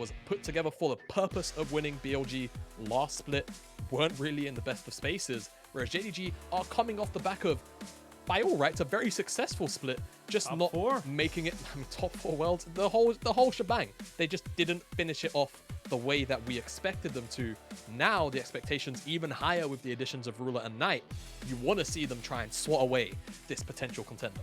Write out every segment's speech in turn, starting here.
was put together for the purpose of winning. BLG last split weren't really in the best of spaces, whereas JDG are coming off the back of, by all rights, a very successful split, just top not four. making it. I mean, top 4 worlds, the whole shebang. They just didn't finish it off the way that we expected them to. Now the expectations even higher with the additions of Ruler and Knight. You want to see them try and swat away this potential contender.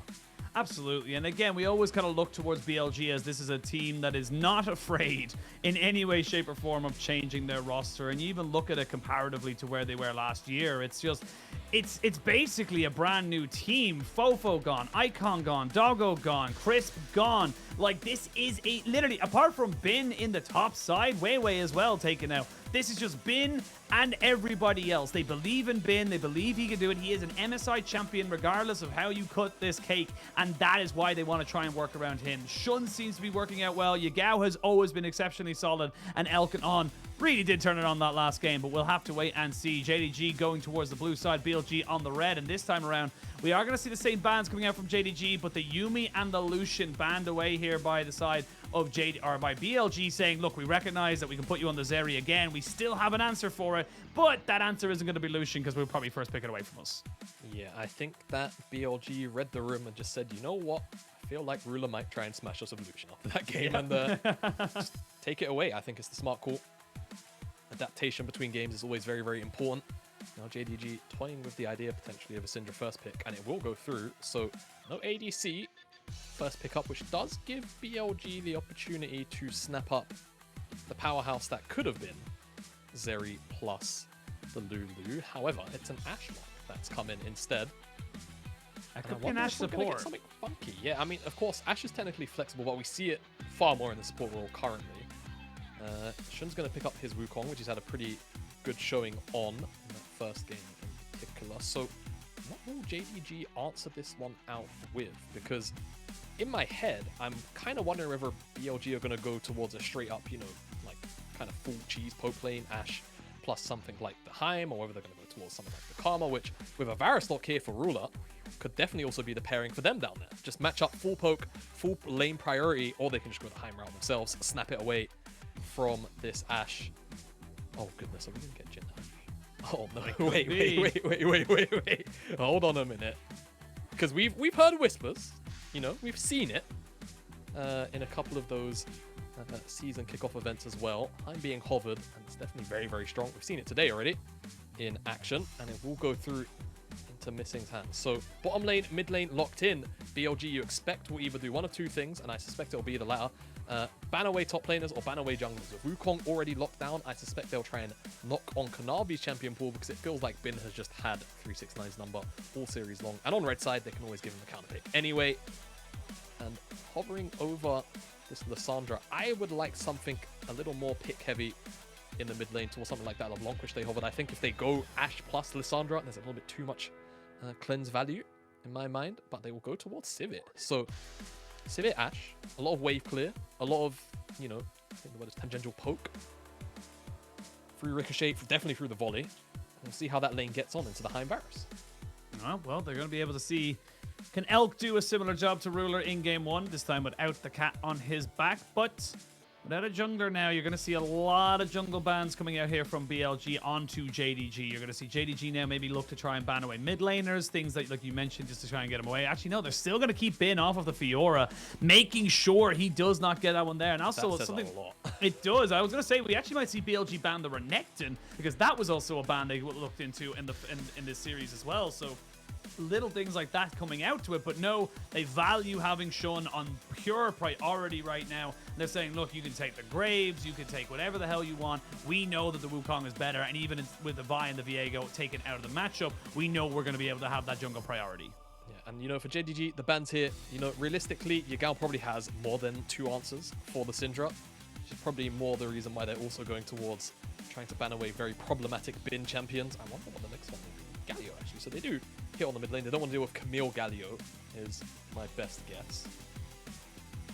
Absolutely. And again, we always kind of look towards BLG as this is a team that is not afraid in any way, shape, or form of changing their roster. And you even look at it comparatively to where they were last year. It's just, it's basically a brand new team. Fofo gone, Icon gone, Doggo gone, Crisp gone. Like, this is a, literally, apart from Bin in the top side, Weiwei as well taken out. This is just Bin and everybody else. They believe in Bin. They believe he can do it. He is an MSI champion regardless of how you cut this cake, and that is why they want to try and work around him. Shun seems to be working out well. Yagao has always been exceptionally solid, and Elkin On really did turn it on that last game, but we'll have to wait and see. JDG going towards the blue side, BLG on the red, and this time around, we are going to see the same bans coming out from JDG, but the Yuumi and the Lucian banned away here by the side of by BLG, saying, look, we recognize that we can put you on the Zeri again. We still have an answer for it, but that answer isn't going to be Lucian because we'll probably first pick it away from us. Yeah, I think that BLG read the room and just said, you know what? I feel like Ruler might try and smash us with Lucian after that game and just take it away. I think it's the smart call. Adaptation between games is always very, very important. Now JDG toying with the idea potentially of a Syndra first pick, and it will go through. So no ADC first pick up, which does give BLG the opportunity to snap up the powerhouse that could have been Zeri plus the Lulu. However, it's an Ashe lock that's come in instead. That could be an Ashe support. Something funky. Yeah, I mean, of course, Ashe is technically flexible, but we see it far more in the support role currently. Shun's going to pick up his Wukong, which he's had a pretty good showing on in that first game in particular. So what will JDG answer this one out with? Because in my head, I'm kind of wondering whether BLG are going to go towards a straight up, you know, like kind of full cheese poke lane, Ashe plus something like the Heim, or whether they're going to go towards something like the Karma, which with a Varus lock here for Ruler, could definitely also be the pairing for them down there. Just match up full poke, full lane priority, or they can just go the Heim route themselves, snap it away from this Ashe. Oh goodness, are we going to get Jin Ashe? Oh no, wait. Hold on a minute. Because we've heard whispers, you know, we've seen it in a couple of those season kickoff events as well. I'm being hovered, and it's definitely very, very strong. We've seen it today already in action, and it will go through into Missing's hands. So bottom lane, mid lane locked in. BLG, you expect will either do one of two things, and I suspect it'll be the latter. Ban away top laners or ban away junglers. With Wukong already locked down, I suspect they'll try and knock on Kanabi's champion pool, because it feels like Bin has just had 369's number all series long. And on red side, they can always give him the counter pick anyway. And hovering over this Lissandra, I would like something a little more pick heavy in the mid lane towards something like that LeBlanc, which they hovered. I think if they go Ashe plus Lissandra, there's a little bit too much cleanse value in my mind, but they will go towards Sivir. So Sivir Ashe, a lot of wave clear, a lot of, you know, I think the word is tangential poke. Through Ricochet, definitely through the volley. We'll see how that lane gets on into the Heim Varus. Oh, well, they're going to be able to see, can Elk do a similar job to Ruler in game one, this time without the cat on his back, but without a jungler now, you're going to see a lot of jungle bans coming out here from BLG onto JDG. You're going to see JDG now maybe look to try and ban away mid laners, things like you mentioned, just to try and get him away. Actually, no, they're still going to keep Bin off of the Fiora, making sure he does not get that one there. And also, that says something a lot. It does. I was going to say, we actually might see BLG ban the Renekton, because that was also a ban they looked into in this series as well. So little things like that coming out to it, but no, they value having Shun on pure priority right now. They're saying, look, you can take the Graves, you can take whatever the hell you want. We know that the Wukong is better, and even with the Vi and the Viego taken out of the matchup, we know we're going to be able to have that jungle priority. Yeah, and you know, for JDG, the bans here, you know, realistically, Yagao probably has more than 2 answers for the Syndra, which is probably more the reason why they're also going towards trying to ban away very problematic Bin champions. I wonder what the next one will be. Galio, actually. So they do hit on the mid lane. They don't want to deal with Camille Galio, is my best guess.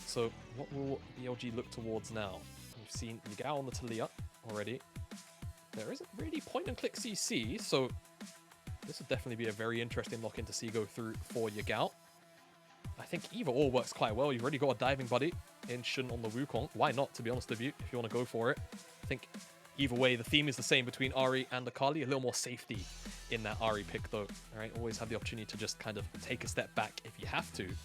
So what will BLG look towards now? We've seen Yagao on the Talia already. There isn't really point and click CC, so this would definitely be a very interesting lock-in to see go through for Yagao. I think either or works quite well. You've already got a diving buddy in Shun on the Wukong. Why not, to be honest with you, if you want to go for it? I think either way, the theme is the same between Ahri and Akali. A little more safety in that Ahri pick, though. All right, always have the opportunity to just kind of take a step back if you have to. And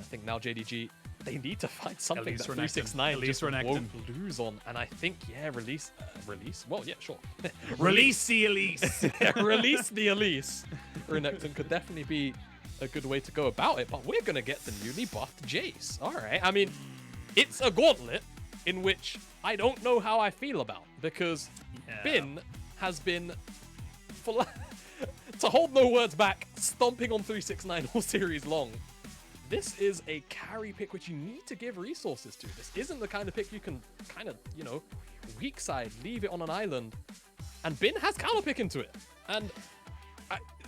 I think now JDG, they need to find something that 369 just won't lose on. And I think, yeah, release? Well, yeah, sure. Release the Elise. Release the Elise. Renekton could definitely be a good way to go about it, but we're going to get the newly buffed Jace. All right. I mean, it's a gauntlet in which I don't know how I feel about, because Bin has been, to hold no words back, stomping on 369 all series long. This is a carry pick which you need to give resources to. This isn't the kind of pick you can kind of, you know, weak side, leave it on an island. And Bin has counter pick into it. And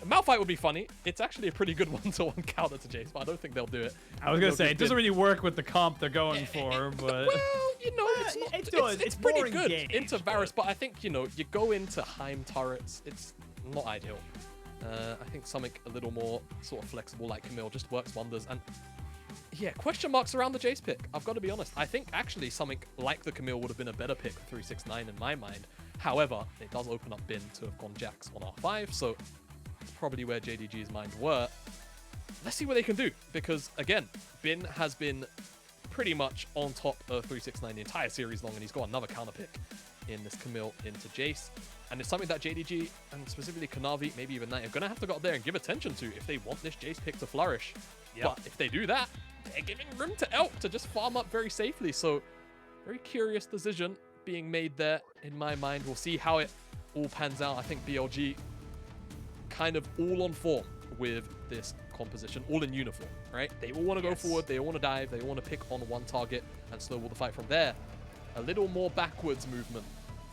Malphite would be funny. It's actually a pretty good one-to-one counter to Jace, but I don't think they'll do it. I was going to say, it doesn't really work with the comp they're going for, but... Well, you know, it's not, it does. It's pretty good into Varus, but I think, you know, you go into Heim turrets, it's not ideal. I think something a little more sort of flexible like Camille just works wonders. And yeah, question marks around the Jace pick. I've got to be honest. I think actually something like the Camille would have been a better pick for 369 in my mind. However, it does open up Bin to have gone Jax on R5, so it's probably where JDG's mind were. Let's see what they can do, because again, Bin has been pretty much on top of 369 the entire series long, and he's got another counter pick in this Camille into Jace. And it's something that JDG, and specifically Kanavi, maybe even Knight, are going to have to go up there and give attention to if they want this Jace pick to flourish. Yep. But if they do that, they're giving room to Elk to just farm up very safely. So, very curious decision being made there in my mind. We'll see how it all pans out. I think BLG kind of all on form with this composition, all in uniform, right? They all want to go forward, they all want to dive, they all want to pick on one target and snowball the fight from there. A little more backwards movement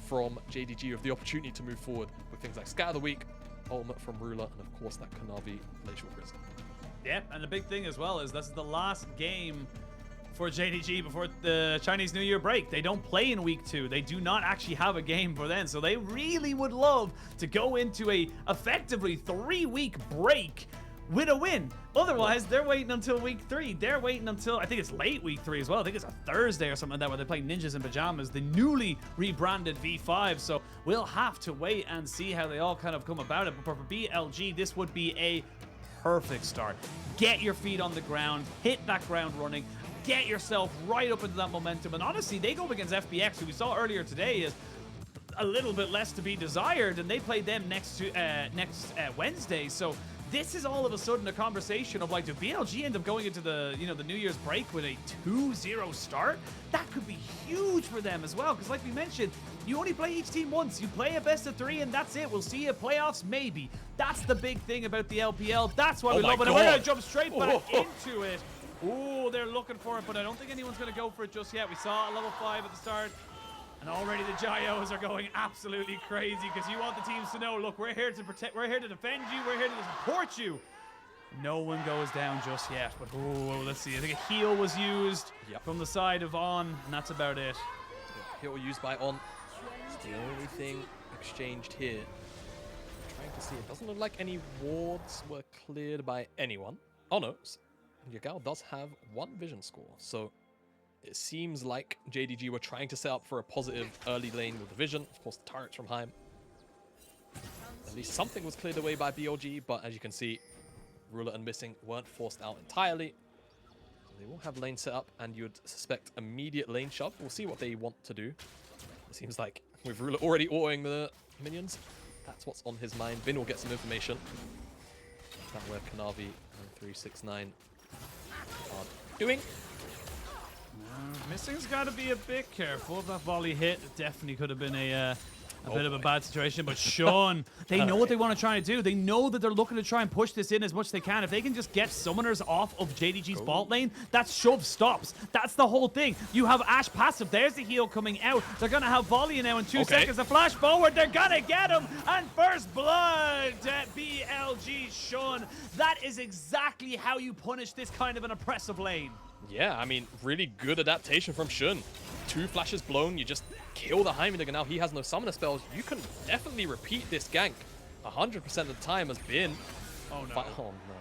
from JDG with the opportunity to move forward with things like Scatter the Weak, Ultimate from Ruler, and of course that Kanavi Glacial Prison. Yeah, and the big thing as well is this is the last game for JDG before the Chinese New Year break. They don't play in week 2. They do not actually have a game for then, so they really would love to go into a effectively 3-week break with a win. Otherwise, they're waiting until week 3. They're waiting until, I think it's late week 3 as well. I think it's a Thursday or something like that where they play Ninjas in Pajamas, the newly rebranded V5. So we'll have to wait and see how they all kind of come about it. But for BLG, this would be a perfect start. Get your feet on the ground, hit that ground running, get yourself right up into that momentum. And honestly, they go up against FBX, who we saw earlier today is a little bit less to be desired, and they play them next Wednesday. So this is all of a sudden a conversation of like, do BLG end up going into the, you know, the New Year's break with a 2-0 start? That could be huge for them as well, because like we mentioned, you only play each team once. You play a best of 3 and that's it. We'll see you playoffs maybe. That's the big thing about the LPL. That's why we love it. And we're gonna jump straight back into it. Ooh, they're looking for it, but I don't think anyone's gonna go for it just yet. We saw a level 5 at the start. And already the Jayos are going absolutely crazy because you want the teams to know, look, we're here to protect, we're here to defend you, we're here to support you. No one goes down just yet, but let's see. I think a heal was used from the side of On, and that's about it. Heal used by On. It's the only thing exchanged here. I'm trying to see. It doesn't look like any wards were cleared by anyone. Oh no, Yagao does have 1 vision score, so it seems like JDG were trying to set up for a positive early lane with the vision. Of course, the turrets from Heim. At least something was cleared away by BLG, but as you can see, Ruler and Missing weren't forced out entirely. So they will have lane set up, and you'd suspect immediate lane shove. We'll see what they want to do. It seems like with Ruler already autoing the minions, that's what's on his mind. Vin will get some information. That's where Kanavi and 369 are doing. Missing's got to be a bit careful. If that volley hit, it definitely could have been a bit of a bad situation. But Sean, they know what they want to try to do. They know that they're looking to try and push this in as much as they can. If they can just get summoners off of JDG's bot lane, that shove stops. That's the whole thing. You have Ashe passive. There's the heal coming out. They're going to have volley now in 2 seconds. A flash forward. They're going to get him. And first blood at BLG Sean. That is exactly how you punish this kind of an oppressive lane. Yeah, I mean, really good adaptation from Shun. 2 flashes blown, you just kill the Heimerdinger. Now he has no summoner spells. You can definitely repeat this gank 100% of the time as Bin. Oh no. Oh no.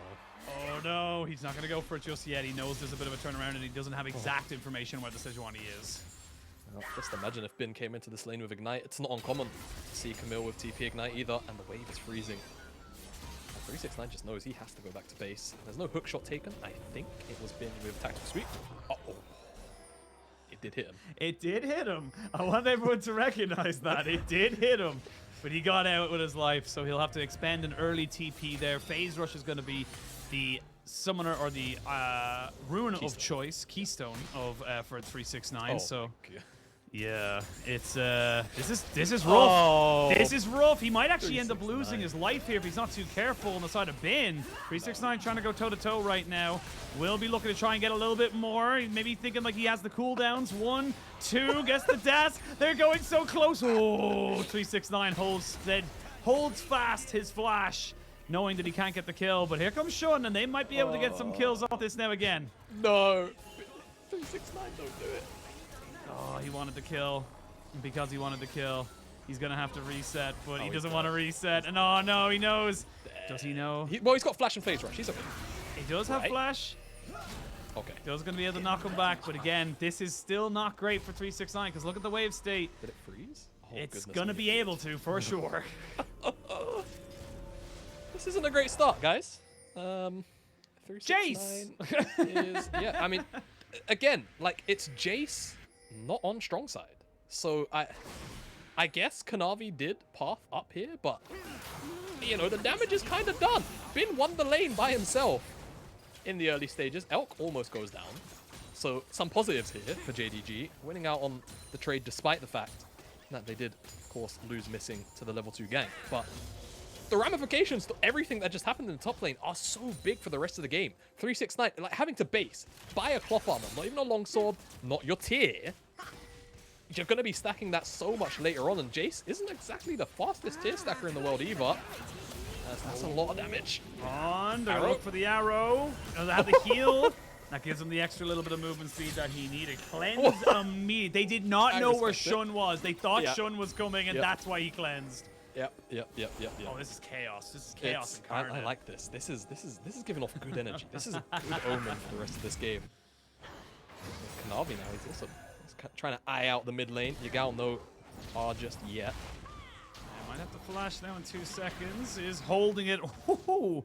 Oh no, he's not going to go for it just yet. He knows there's a bit of a turnaround, and he doesn't have exact information where the Sejuani is. Well, just imagine if Bin came into this lane with Ignite. It's not uncommon to see Camille with TP Ignite either, and the wave is freezing. 369 just knows he has to go back to base. There's no hook shot taken. I think it was Bin with tactical sweep. Uh-oh. It did hit him. It did hit him. I want everyone to recognize that. It did hit him. But he got out with his life, so he'll have to expend an early TP there. Phase Rush is going to be the summoner or the rune of choice, keystone of for 369. Oh, so God. yeah, it's this is rough. Oh. This is rough. He might actually end up losing his life here if he's not too careful on the side of Bin. 369 trying to go toe to toe right now. Will be looking to try and get a little bit more. Maybe thinking like he has the cooldowns. 1, 2, gets the dash. They're going so close. Oh, 369 holds fast his flash, knowing that he can't get the kill. But here comes Shun, and they might be able to get some kills off this now again. No. 369, don't do it. Oh, he wanted the kill. And because he wanted the kill, he's going to have to reset, but he doesn't want to reset. And oh, no, he knows. Does he know? Well, he's got Flash and Phase Rush. He's okay. He does have Flash. Okay. Does going to be able to knock him back, but again, this is still not great for 369 because look at the wave state. Did it freeze? Oh, it's going to be able to, for sure. This isn't a great start, guys. 369 is... Yeah, I mean, again, like, it's Jace not on strong side. So I guess Kanavi did path up here, but you know, the damage is kind of done. Bin won the lane by himself in the early stages. Elk almost goes down. So some positives here for JDG, winning out on the trade despite the fact that they did, of course, lose missing to the level 2 gank. But the ramifications to everything that just happened in the top lane are so big for the rest of the game. 369, like having to base, buy a cloth armor, not even a longsword, not your tier. You're going to be stacking that so much later on, and Jace isn't exactly the fastest tier stacker in the world either. That's a lot of damage. On, they're going to look for the arrow. They have the heal. That gives him the extra little bit of movement speed that he needed. Cleanse immediately. They did not know where Shun was. They thought Shun was coming, and that's why he cleansed. Yep. Oh, this is chaos. This is chaos incarnate. I like this. This is giving off good energy. This is a good omen for the rest of this game. Kanavi now, he's also trying to eye out the mid lane. Yagao no are just yet. Might have to flash now in 2 seconds. Is holding it. Ooh.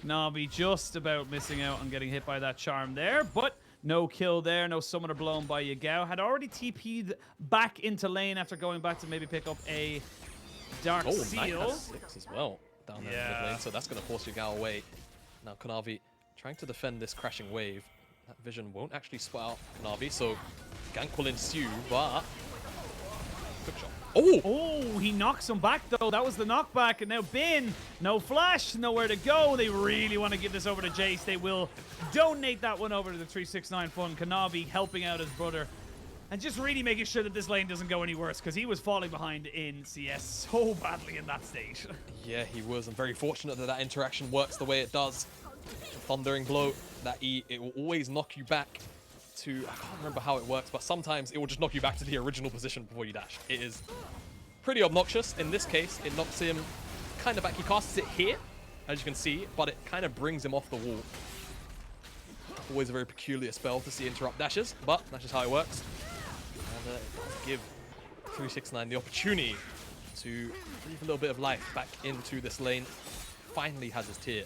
Navi just about missing out on getting hit by that charm there, but no kill there. No summoner blown by Yagao. Had already TP'd back into lane after going back to maybe pick up a Dark Seal. Knight has 6 as well down there in mid lane, so that's going to force Yagao away. Now Kanavi trying to defend this crashing wave. That vision won't actually spot out Kanavi, so gank will ensue, but quick shot. Oh, he knocks him back though. That was the knockback, and now Bin, no flash, nowhere to go. They really want to give this over to Jace. They will donate that one over to the 369 fund. Kanavi helping out his brother and just really making sure that this lane doesn't go any worse because he was falling behind in CS so badly in that stage. Yeah, he was. I'm very fortunate that that interaction works the way it does. Thundering blow, that E, it will always knock you back to, I can't remember how it works, but sometimes it will just knock you back to the original position before you dash. It is pretty obnoxious. In this case, it knocks him kind of back. He casts it here, as you can see, but it kind of brings him off the wall. Always a very peculiar spell to see interrupt dashes, but that's just how it works. And it does give 369 the opportunity to breathe a little bit of life back into this lane. Finally has his tier.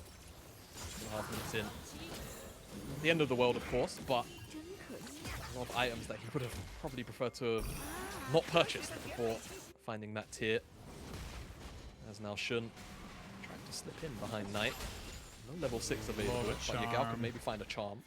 2.5 minutes in. The end of the world, of course, but a lot of items that he would have probably preferred to have not purchased before finding that tier. As now Shun trying to slip in behind Knight. No level 6 available, but Yagao could maybe find a charm.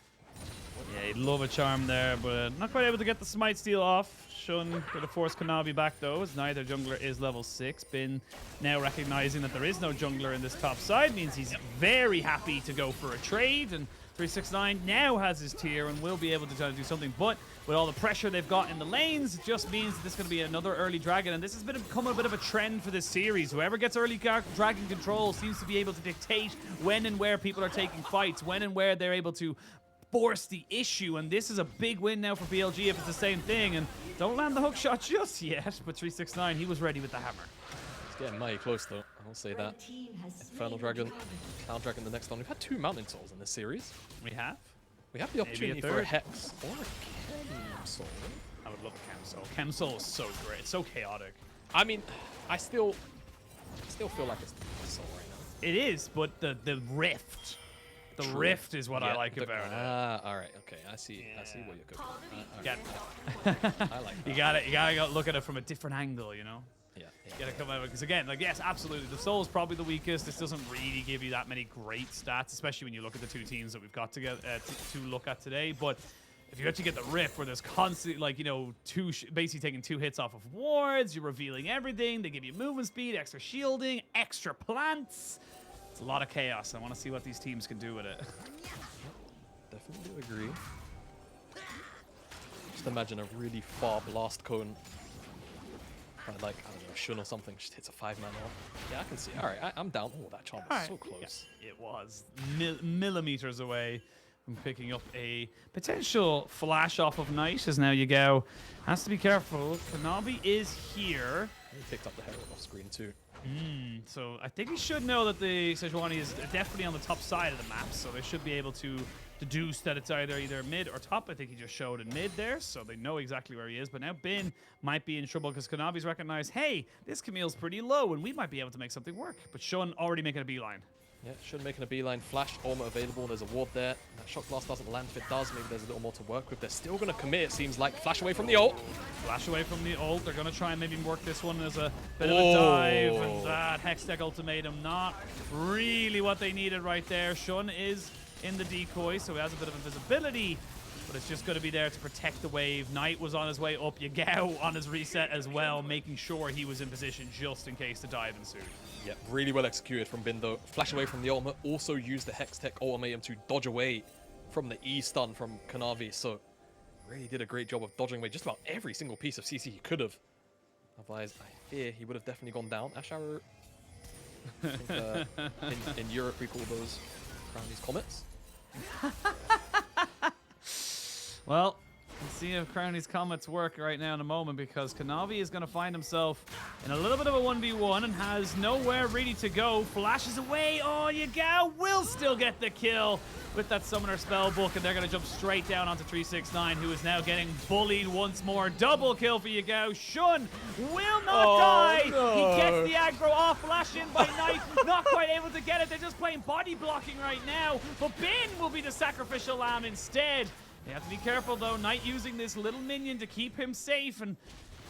Yeah, he'd love a charm there, but not quite able to get the smite steal off. Shun going to force Kanavi back though, as neither jungler is level 6. Bin now recognizing that there is no jungler in this top side means he's very happy to go for a trade, and 369 now has his tier and will be able to try to do something, but with all the pressure they've got in the lanes, it just means that this is going to be another early dragon, and this has become a bit of a trend for this series. Whoever gets early dragon control seems to be able to dictate when and where people are taking fights, when and where they're able to force the issue, and this is a big win now for BLG if it's the same thing, and don't land the hook shot just yet, but 369, he was ready with the hammer. It's getting mighty close though. I'll say that. Infernal Dragon, Cloud Dragon the next one. We've had 2 Mountain Souls in this series. We have? We have the opportunity for a Hex or a Chem Soul. I would love a Chem Soul. Chem Soul is so great. It's so chaotic. I mean, I still feel like it's the Soul right now. It is, but the Rift. The True. Rift is what I like about it. All right, okay, I see what you're cooking. Get, I like that. you gotta look at it from a different angle, you know. Yeah. You gotta come out because again, like yes, absolutely, the Soul is probably the weakest. This doesn't really give you that many great stats, especially when you look at the 2 teams that we've got to get to look at today. But if you actually get the Rift, where there's constantly like basically taking 2 hits off of wards, you're revealing everything. They give you movement speed, extra shielding, extra plants. It's a lot of chaos. I want to see what these teams can do with it. Definitely agree. Just imagine a really far blast cone. Like, I don't know, Shun or something just hits a 5-man off. Yeah, I can see. All right, I'm down. Oh, that charm was so close. Yeah, it was millimeters away from picking up a potential flash off of Knight as now you go. Has to be careful. Kanabi is here. He picked up the Herald off screen too. So I think we should know that the Sejuani is definitely on the top side of the map, so they should be able to deduce that it's either mid or top. I think he just showed in mid there, so they know exactly where he is. But now Bin might be in trouble because Kanavi's recognized, hey, this Camille's pretty low, and we might be able to make something work. But Shun already making a beeline. Yeah, Shun making a beeline. Flash armor available. There's a ward there. That shock blast doesn't land. If it does, maybe there's a little more to work with. They're still going to commit, it seems like. Flash away from the ult. Flash away from the ult. They're going to try and maybe work this one as a bit of a dive. And that Hextech ultimatum, not really what they needed right there. Shun is in the decoy, so he has a bit of invisibility, but it's just going to be there to protect the wave. Knight was on his way up. Yagao on his reset as well, making sure he was in position just in case the dive ensued. Yeah, really well executed from Bindo. Flash away from the ultimate. Also used the Hextech ultimatum to dodge away from the E-stun from Kanavi. So really did a great job of dodging away just about every single piece of CC he could have. Otherwise, I fear he would have definitely gone down. Ash Arrow, I think, in Europe we call those Crownies Comets. Well, let's see if Crownies Comets work right now in a moment, because Kanavi is going to find himself in a little bit of a 1v1 and has nowhere really to go. Flashes away. Oh, Yagao will still get the kill with that Summoner Spellbook, and they're going to jump straight down onto 369, who is now getting bullied once more. Double kill for Yagao. Shun will not die. No. He gets the aggro off. Flash in by Knight. Not quite able to get it. They're just playing body blocking right now. But Bin will be the sacrificial lamb instead. They have to be careful, though. Knight using this little minion to keep him safe, and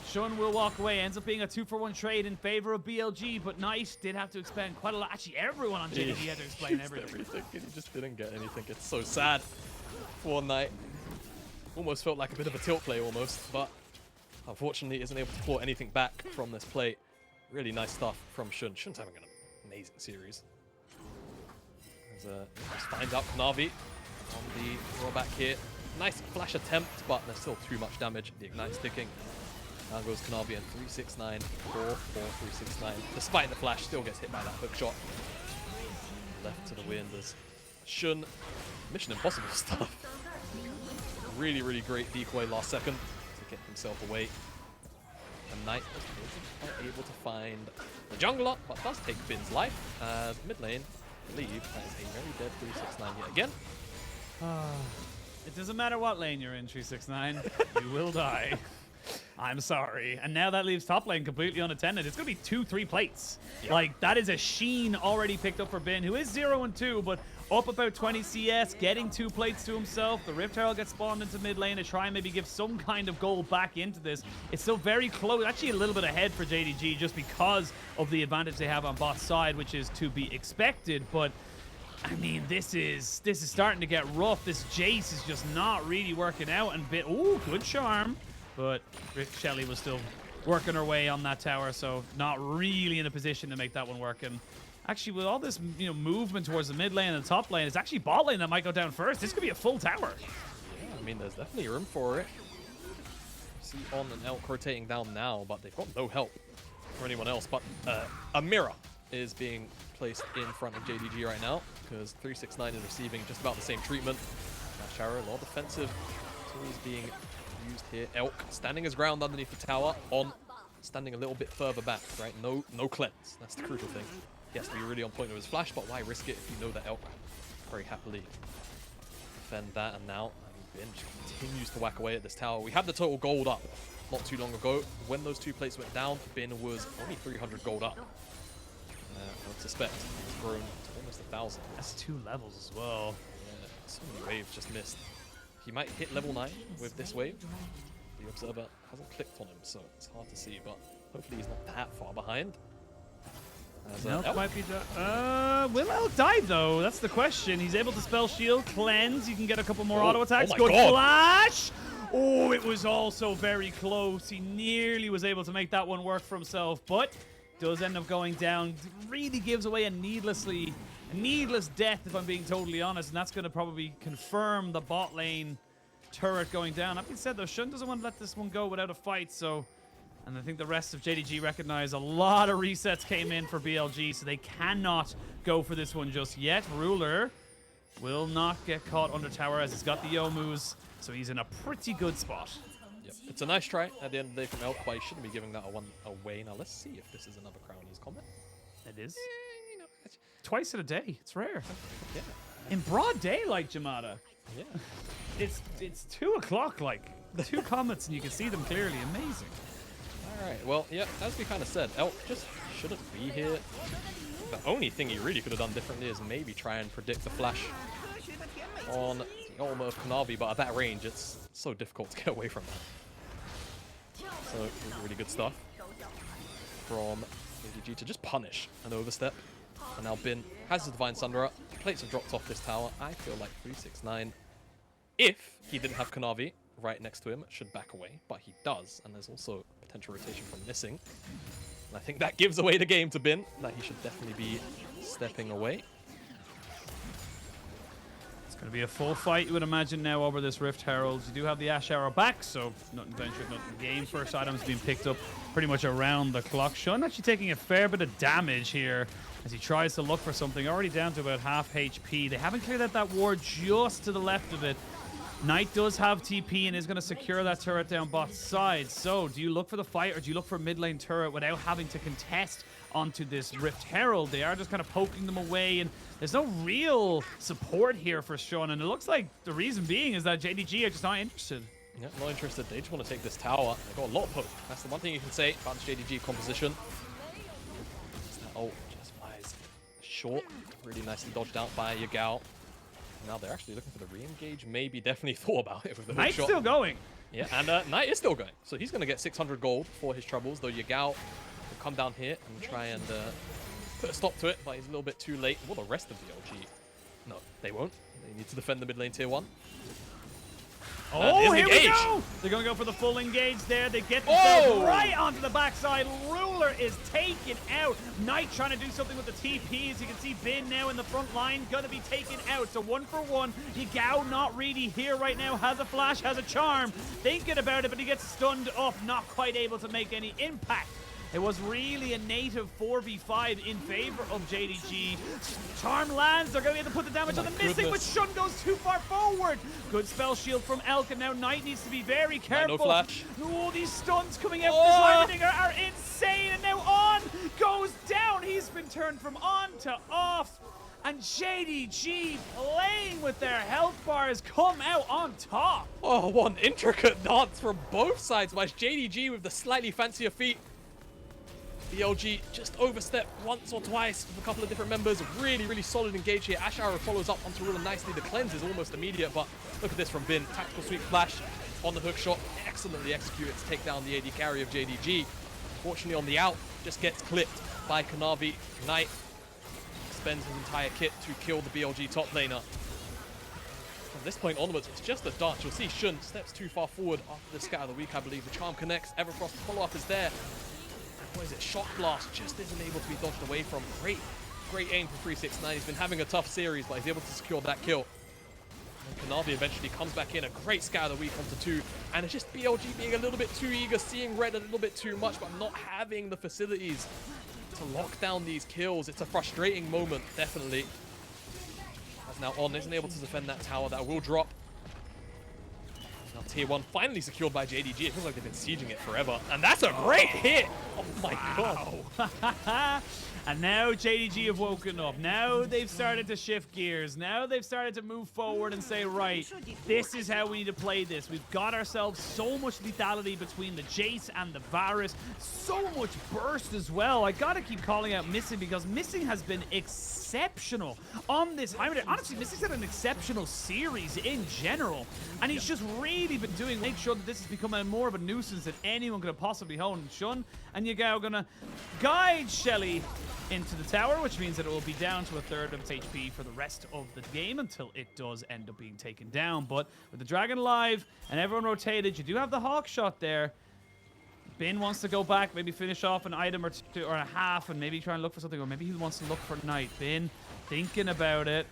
Shun will walk away. Ends up being a 2-for-1 trade in favor of BLG, but Knight did have to expend quite a lot. Actually, everyone on JDG had to explain everything. He just didn't get anything. It's so sad for Knight. Almost felt like a bit of a tilt play almost, but unfortunately isn't able to claw anything back from this play. Really nice stuff from Shun. Shun's having an amazing series. Just finds out Kanavi on the drawback here. Nice flash attempt, but there's still too much damage. The Ignite's ticking. Now goes Kanavi and 369, 4-4-369. Despite the flash, still gets hit by that hook shot. Left to the wind as Shun, Mission Impossible stuff. Really, really great decoy last second to get himself away. And Knight was able to find the jungler, but does take Bin's life. As mid lane, I believe that is a very dead 369 yet again. It doesn't matter what lane you're in, 369. You will die. I'm sorry. And now that leaves top lane completely unattended. It's going to be 2-3 plates. Yep. Like, that is a Sheen already picked up for Bin, who is 0-2, but up about 20 CS, getting 2 plates to himself. The Rift Herald gets spawned into mid lane to try and maybe give some kind of goal back into this. It's still very close, actually a little bit ahead for JDG just because of the advantage they have on bot side, which is to be expected. But I mean, this is starting to get rough. This Jace is just not really working out. And ooh, good charm. But Shelly was still working her way on that tower, so not really in a position to make that one work. And actually, with all this movement towards the mid lane and the top lane, it's actually bot lane that might go down first. This could be a full tower. Yeah, I mean, there's definitely room for it. See On and Elk rotating down now, but they've got no help for anyone else. But a mirror is being placed in front of JDG right now, because 369 is receiving just about the same treatment. Ash Arrow, a lot of defensive tools being used here. Elk standing his ground underneath the tower. On standing a little bit further back, right? No cleanse. That's the crucial thing. He has to be really on point with his flash, but why risk it if you know that Elk very happily defend that? And now, I mean, Bin just continues to whack away at this tower. We had the total gold up not too long ago. When those two plates went down, Bin was only 300 gold up. I would suspect it's grown to almost 1,000. That's 2 levels as well. Yeah, so many waves just missed. He might hit level 9 with this wave. The observer hasn't clicked on him, so it's hard to see, but hopefully he's not that far behind. Elk might be will Elk die though? That's the question. He's able to spell shield, cleanse. You can get a couple more auto attacks. Oh my God. Flash! Oh, it was also very close. He nearly was able to make that one work for himself, but does end up going down. Really gives away a needless death, if I'm being totally honest, and that's going to probably confirm the bot lane turret going down. That being said, though, Shun doesn't want to let this one go without a fight, so... And I think the rest of JDG recognize a lot of resets came in for BLG, so they cannot go for this one just yet. Ruler will not get caught under tower as he's got the Yomus, so he's in a pretty good spot. Yep. It's a nice try at the end of the day from Elk, but he shouldn't be giving that one away. Now let's see if this is another crown in his combat. It is. You know, twice in a day. It's rare. Yeah. In broad daylight, Jamada. Yeah. It's 2 o'clock, like 2 comets, and you can see them clearly. Amazing. All right. Well, yeah. As we kind of said, Elk just shouldn't be here. The only thing he really could have done differently is maybe try and predict the flash on the Ultimate of Kanavi, but at that range, it's so difficult to get away from that. So really good stuff from JDG to just punish an overstep. And now Bin has his Divine Sunderer. Plates have dropped off this tower. I feel like 369, if he didn't have Kanavi right next to him, should back away, but he does, and there's also potential rotation from missing. And I think that gives away the game to Bin, that he should definitely be stepping away. It's going to be a full fight, you would imagine, now over this Rift Herald. You do have the Ash Arrow back, so nothing ventured, nothing gained. First items being picked up pretty much around the clock. Shun actually taking a fair bit of damage here as he tries to look for something. Already down to about half HP. They haven't cleared out that ward just to the left of it. Knight does have TP and is going to secure that turret down bot side. So, do you look for the fight or do you look for mid lane turret without having to contest onto this Rift Herald? They are just kind of poking them away, and there's no real support here for Shun. And it looks like the reason being is that JDG are just not interested. Yeah, not interested. They just want to take this tower. They've got a lot of poke. That's the one thing you can say about this JDG composition. That ult just flies short. Really nicely dodged out by Yagao. Now they're actually looking for the re-engage. Maybe definitely thought about it with the hook Knight's shot. still going. Yeah, and Knight is still going. So he's going to get 600 gold for his troubles, though Yagao will come down here and try and put a stop to it, but he's a little bit too late. Well, the rest of BLG, no, they won't. They need to defend the mid lane tier 1. Oh, here we go! They're going to go for the full engage there. They get themselves right onto the backside. Ruler is taken out. Knight trying to do something with the TPs. You can see Bin now in the front line, going to be taken out. So 1 for 1. Yagao not really here right now. Has a flash, has a charm. Thinking about it, but he gets stunned up. Not quite able to make any impact. It was really a native 4v5 in favor of JDG. Charm lands. They're going to be able to put the damage on the missing, but Shun goes too far forward. Good spell shield from Elk, and now Knight needs to be very careful. No flash. Oh, these stuns coming out from this are insane, and now On goes down. He's been turned from on to off. And JDG playing with their health bars come out on top. Oh, what an intricate dance from both sides by JDG with the slightly fancier feet. BLG just overstepped once or twice with a couple of different members. Really, really solid engage here. Ash Arrow follows up onto Ruler nicely. The cleanse is almost immediate, but look at this from Bin. Tactical sweep flash on the hook shot. Excellently executed to take down the AD carry of JDG. Fortunately on the out, just gets clipped by Kanavi. Knight spends his entire kit to kill the BLG top laner. From this point onwards, it's just a dance. You'll see Shun steps too far forward after the scout of the week, I believe. The charm connects. Everfrost follow-up is there. What is it? Shock Blast just isn't able to be dodged away from. Great aim from 369. He's been having a tough series, but he's able to secure that kill. And Kanavi eventually comes back in. A great scout of the week onto 2. And it's just BLG being a little bit too eager, seeing red a little bit too much, but not having the facilities to lock down these kills. It's a frustrating moment, definitely. As now On isn't able to defend that tower. That will drop. Now Tier 1 finally secured by JDG. It feels like they've been sieging it forever. And that's a great hit! Oh my god. And now JDG have woken up. Now they've started to shift gears. Now they've started to move forward and say, right, this is how we need to play this. We've got ourselves so much lethality between the Jace and the Varus. So much burst as well. I gotta keep calling out Missing because Missing has been exceptional on this Heimerdinger. Honestly, Missing's had an exceptional series in general. And he's just really been doing, make sure that this has become more of a nuisance than anyone could have possibly honed. Shun and Yagao gonna guide Shelly into the tower, which means that it will be down to a third of its HP for the rest of the game until it does end up being taken down. But with the Dragon alive and everyone rotated, you do have the Hawk shot there. Bin wants to go back, maybe finish off an item or two or a half and maybe try and look for something, or maybe he wants to look for Knight. Bin thinking about it.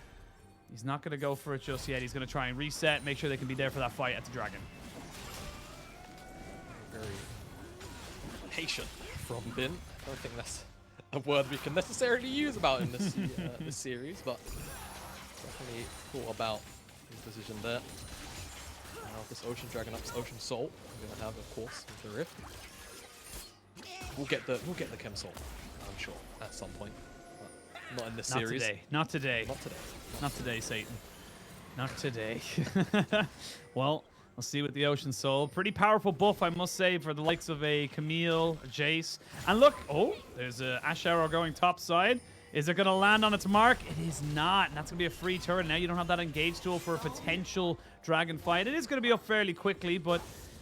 He's not going to go for it just yet. He's going to try and reset, make sure they can be there for that fight at the Dragon. Very patient from Bin. I don't think that's a word we can necessarily use about in this this series, but definitely thought about his decision there. Now this Ocean Dragon up to Ocean Soul, we're gonna have, of course, the Rift. We'll get the Chem Soul, I'm sure, at some point. But not in this series. Not today. Not today. Not today, Satan. Not today. Well, we'll see with the Ocean Soul. Pretty powerful buff, I must say, for the likes of a Camille, a Jace. And look, oh, there's a Ash Arrow going top side. Is it going to land on its mark? It is not. And that's going to be a free turret. Now you don't have that engage tool for a potential dragon fight. It is going to be up fairly quickly, but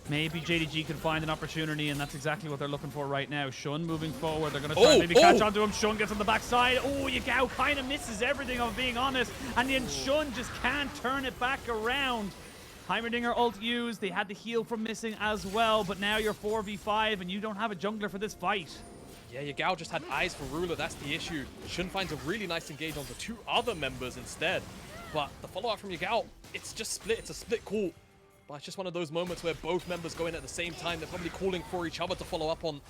maybe JDG can find an opportunity, and that's exactly what they're looking for right now. Shun moving forward. They're going to try and maybe catch onto him. Shun gets on the backside. Oh, Yagao kind of misses everything, I'm being honest. And then Shun just can't turn it back around. Heimerdinger ult used. They had the heal from Missing as well, but now you're 4v5 and you don't have a jungler for this fight. Yeah, Yagao just had eyes for Ruler, that's the issue. Shun finds a really nice engage on the two other members instead. But the follow-up from Yagao, it's just split, it's a split call. But it's just one of those moments where both members go in at the same time. They're probably calling for each other to follow up on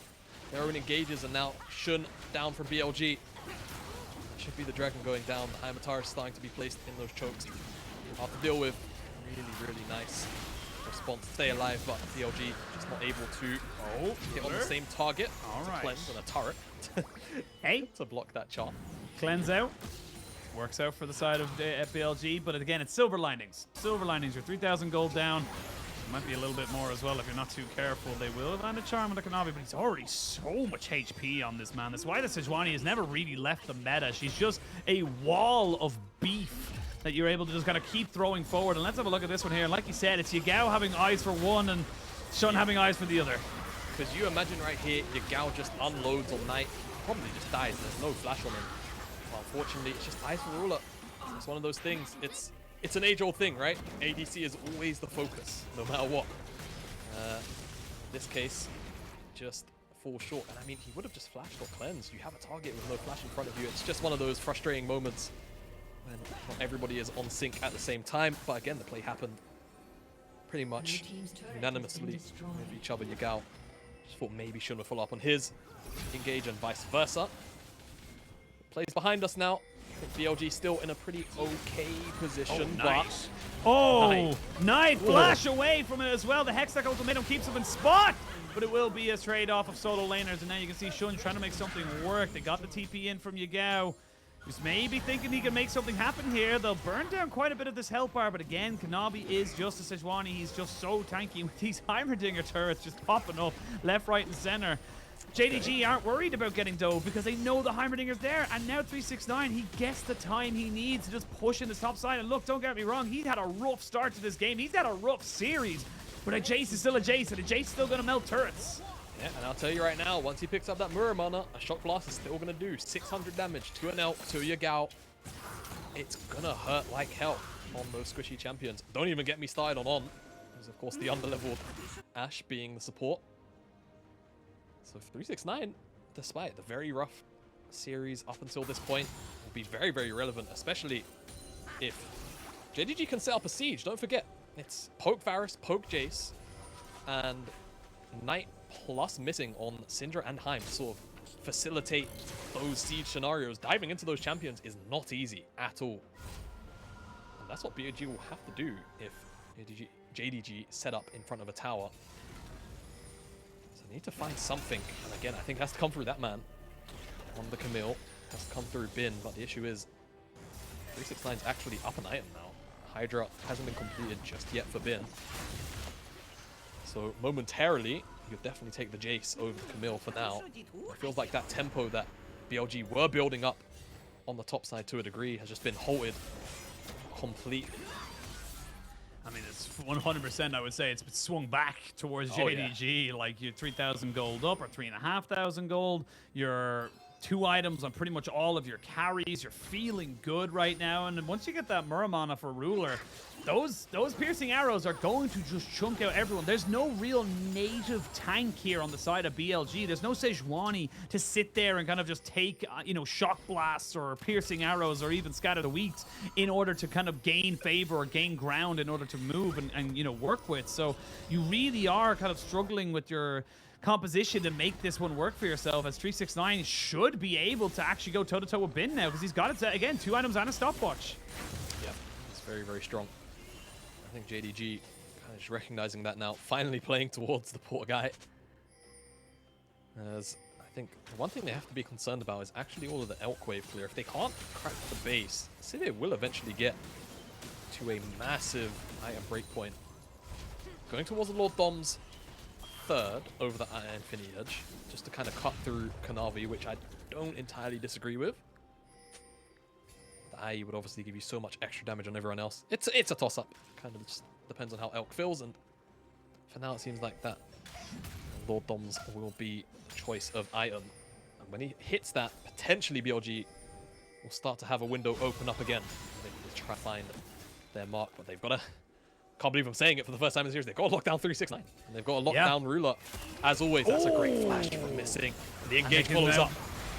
their own engages, and now Shun down from BLG. Should be the Dragon going down. The Heimatar is starting to be placed in those chokes. Hard to deal with. Really nice response. Stay alive, but BLG just not able to hit on the same target. All right. Cleanse and a turret. Hey, to block that charm. Cleanse out. Works out for the side of BLG, but again, it's Silver Linings. Silver Linings, you're 3,000 gold down. Might be a little bit more as well if you're not too careful. They will land a charm on the Kanavi, but he's already so much HP on this man. That's why the Sejuani has never really left the meta. She's just a wall of beef that you're able to just kind of keep throwing forward. And let's have a look at this one here. And like you said, it's Yagao having eyes for one and Shun having eyes for the other. Because you imagine right here, Yagao just unloads on Knight. Probably just dies. There's no flash on him. But unfortunately, it's just eyes for Ruler. It's one of those things. It's an age-old thing, right? ADC is always the focus, no matter what. In this case, just falls short. And I mean, he would have just flashed or cleansed. You have a target with no flash in front of you. It's just one of those frustrating moments when not everybody is on sync at the same time. But again, the play happened pretty much unanimously with each other. Yagao just thought maybe Shun would follow up on his engage and vice versa. Plays behind us now. I think BLG still in a pretty okay position. Oh, nice. Oh, Knight flash away from it as well. The Hextech ultimatum keeps him in spot, but it will be a trade-off of solo laners. And now you can see Shun trying to make something work. They got the TP in from Yagao, who's maybe thinking he can make something happen here. They'll burn down quite a bit of this health bar, but again, Kanavi is just a Sejuani. He's just so tanky with these Heimerdinger turrets just popping up left, right, and center. JDG aren't worried about getting dove because they know the Heimerdinger's there, and now 369, he gets the time he needs to just push in the top side. And look, don't get me wrong, he's had a rough start to this game. He's had a rough series, but a Jace is still a Jace, and a Jace is still going to melt turrets. Yeah, and I'll tell you right now, once he picks up that Mirror Mana, a Shock Blast is still going to do 600 damage to an Elf, to Yagao. It's going to hurt like hell on those squishy champions. Don't even get me started on. There's, of course, the underleveled Ashe being the support. So 369, despite the very rough series up until this point, will be very, very relevant, especially if JDG can set up a siege. Don't forget, it's poke Varus, poke Jace, and Knight plus Missing on Syndra and Heim to sort of facilitate those siege scenarios. Diving into those champions is not easy at all. And that's what BLG will have to do if JDG JDG set up in front of a tower. So they need to find something. And again, I think it has to come through that man on the Camille. Has to come through Bin, but the issue is 369's actually up an item now. Hydra hasn't been completed just yet for Bin. So momentarily, you'll definitely take the Jace over the Camille for now. It feels like that tempo that BLG were building up on the top side to a degree has just been halted completely. I mean, it's 100%, I would say, it's been swung back towards JDG. Yeah. Like, you're 3,000 gold up or 3,500 gold. You're 2 items on pretty much all of your carries. You're feeling good right now. And once you get that Muramana for Ruler, those piercing arrows are going to just chunk out everyone. There's no real native tank here on the side of BLG. There's no Sejuani to sit there and kind of just take, you know, shock blasts or piercing arrows or even scatter the weaks in order to kind of gain favor or gain ground in order to move and you know, work with. So you really are kind of struggling with your composition to make this one work for yourself, as 369 should be able to actually go toe-to-toe with Bin now because he's got it, again, 2 items and a stopwatch. Yeah, it's very, very strong. I think JDG kind of just recognizing that now, finally playing towards the poor guy. As I think the one thing they have to be concerned about is actually all of the Elk Wave clear. If they can't crack the base, Civia will eventually get to a massive item breakpoint. Going towards the Lord Dom's third over the Infinity Edge, just to kind of cut through Kanavi, which I don't entirely disagree with. The IE would obviously give you so much extra damage on everyone else. It's a toss-up. Kind of just depends on how Elk feels, and for now it seems like that Lord Doms will be choice of item. And when he hits that, potentially BLG will start to have a window open up again. They will try to find their mark, but they've got to... Can't believe I'm saying it for the first time in the series. They've got to lock down 369. And they've got to lock down Ruler. As always, that's a great flash from Missing. The engage follows up.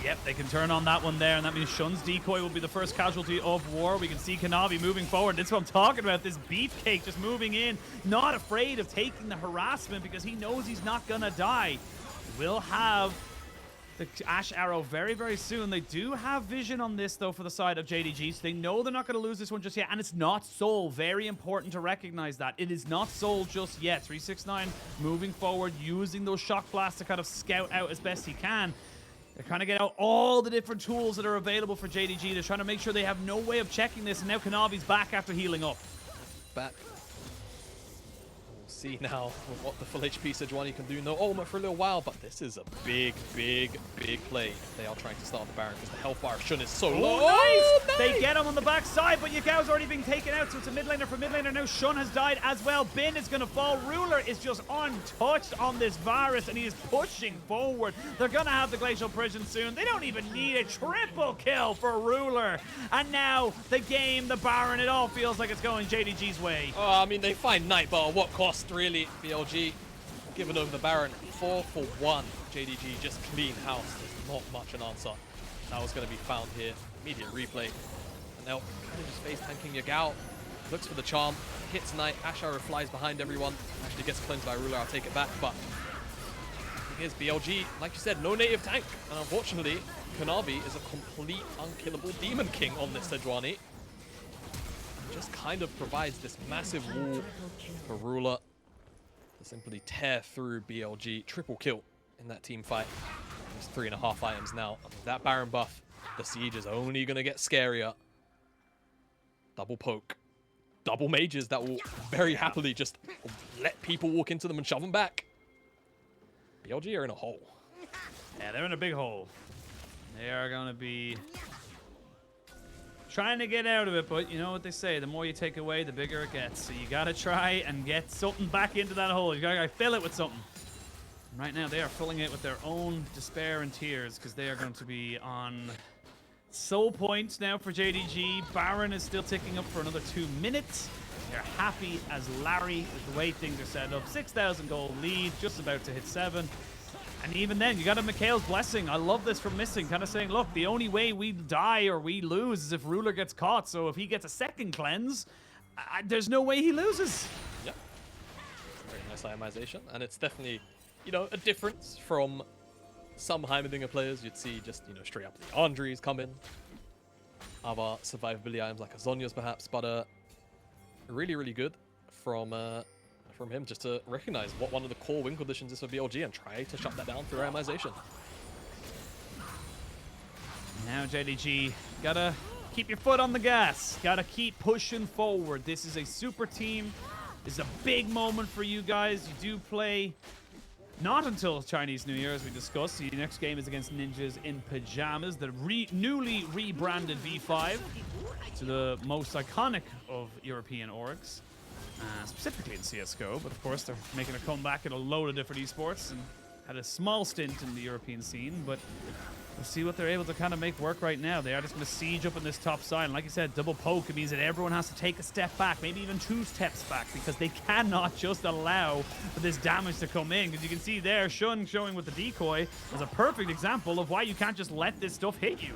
Yep, they can turn on that one there, and that means Shun's decoy will be the first casualty of war. We can see Kanavi moving forward. That's what I'm talking about, this beefcake just moving in, not afraid of taking the harassment because he knows he's not gonna die. We'll have the Ash Arrow very, very soon. They do have vision on this, though, for the side of JDG, so they know they're not going to lose this one just yet, and it's not soul. Very important to recognize that. It is not soul just yet. 369 moving forward, using those shock blasts to kind of scout out as best he can. They're trying to get out all the different tools that are available for JDG. They're trying to make sure they have no way of checking this, and now Kanavi's back after healing up. Back. We'll see now what the full HP Sejuani can do. No ultimate for a little while, but this is a big, big, big play. They are trying to start the Baron because the health bar of Shun is so low. Oh, nice! They get him on the backside, but Yagao's already been taken out, so it's a mid laner for mid laner. Now Shun has died as well. Bin is going to fall. Ruler is just untouched on this virus, and he is pushing forward. They're going to have the Glacial Prison soon. They don't even need a triple kill for Ruler. And now the game, the Baron, it all feels like it's going JDG's way. Oh, I mean, they find Night, but at what cost, really? BLG giving over the Baron. 4 for 1. JDG just clean house. There's not much an answer. That was going to be found here. Immediate replay. And now kind of just face tanking Yagao. Looks for the charm. Hits Knight. Ash Arrow flies behind everyone. Actually gets cleansed by Ruler. I'll take it back. But here's BLG. Like you said, no native tank. And unfortunately, Kanavi is a complete unkillable Demon King on this Sejuani. Just kind of provides this massive wall for Ruler to simply tear through BLG. Triple kill in that team fight. There's 3.5 items now. That Baron buff, the siege is only going to get scarier. Double poke. Double mages that will very happily just let people walk into them and shove them back. BLG are in a hole. Yeah, they're in a big hole. They are going to be trying to get out of it, but you know what they say, the more you take away, the bigger it gets. So you got to try and get something back into that hole. You got to fill it with something. And right now, they are filling it with their own despair and tears because they are going to be on soul points now for JDG. Baron is still ticking up for another 2 minutes. They're happy as Larry with the way things are set up. 6,000 gold lead, just about to hit 7. And even then, you got a Mikhail's Blessing. I love this from Missing, kind of saying, look, the only way we die or we lose is if Ruler gets caught. So if he gets a second cleanse, there's no way he loses. Yep. Very nice itemization. And it's definitely, you know, a difference from some Heimerdinger players. You'd see just, you know, straight up the Andres come in. Other survivability items like a Zonya's perhaps. But really, really good from from him just to recognize what one of the core win conditions is for BLG and try to shut that down through randomization. Now JDG, gotta keep your foot on the gas. Gotta keep pushing forward. This is a super team. This is a big moment for you guys. You do play not until Chinese New Year, as we discussed. The next game is against Ninjas in Pajamas, the newly rebranded V5 to the most iconic of European orgs, specifically in CSGO. But of course, they're making a comeback in a load of different esports and had a small stint in the European scene. But we'll see what they're able to kind of make work right now. They are just going to siege up in this top side. And like you said, double poke, it means that everyone has to take a step back, maybe even 2 steps back, because they cannot just allow for this damage to come in. Because you can see there, Shun showing with the decoy is a perfect example of why you can't just let this stuff hit you.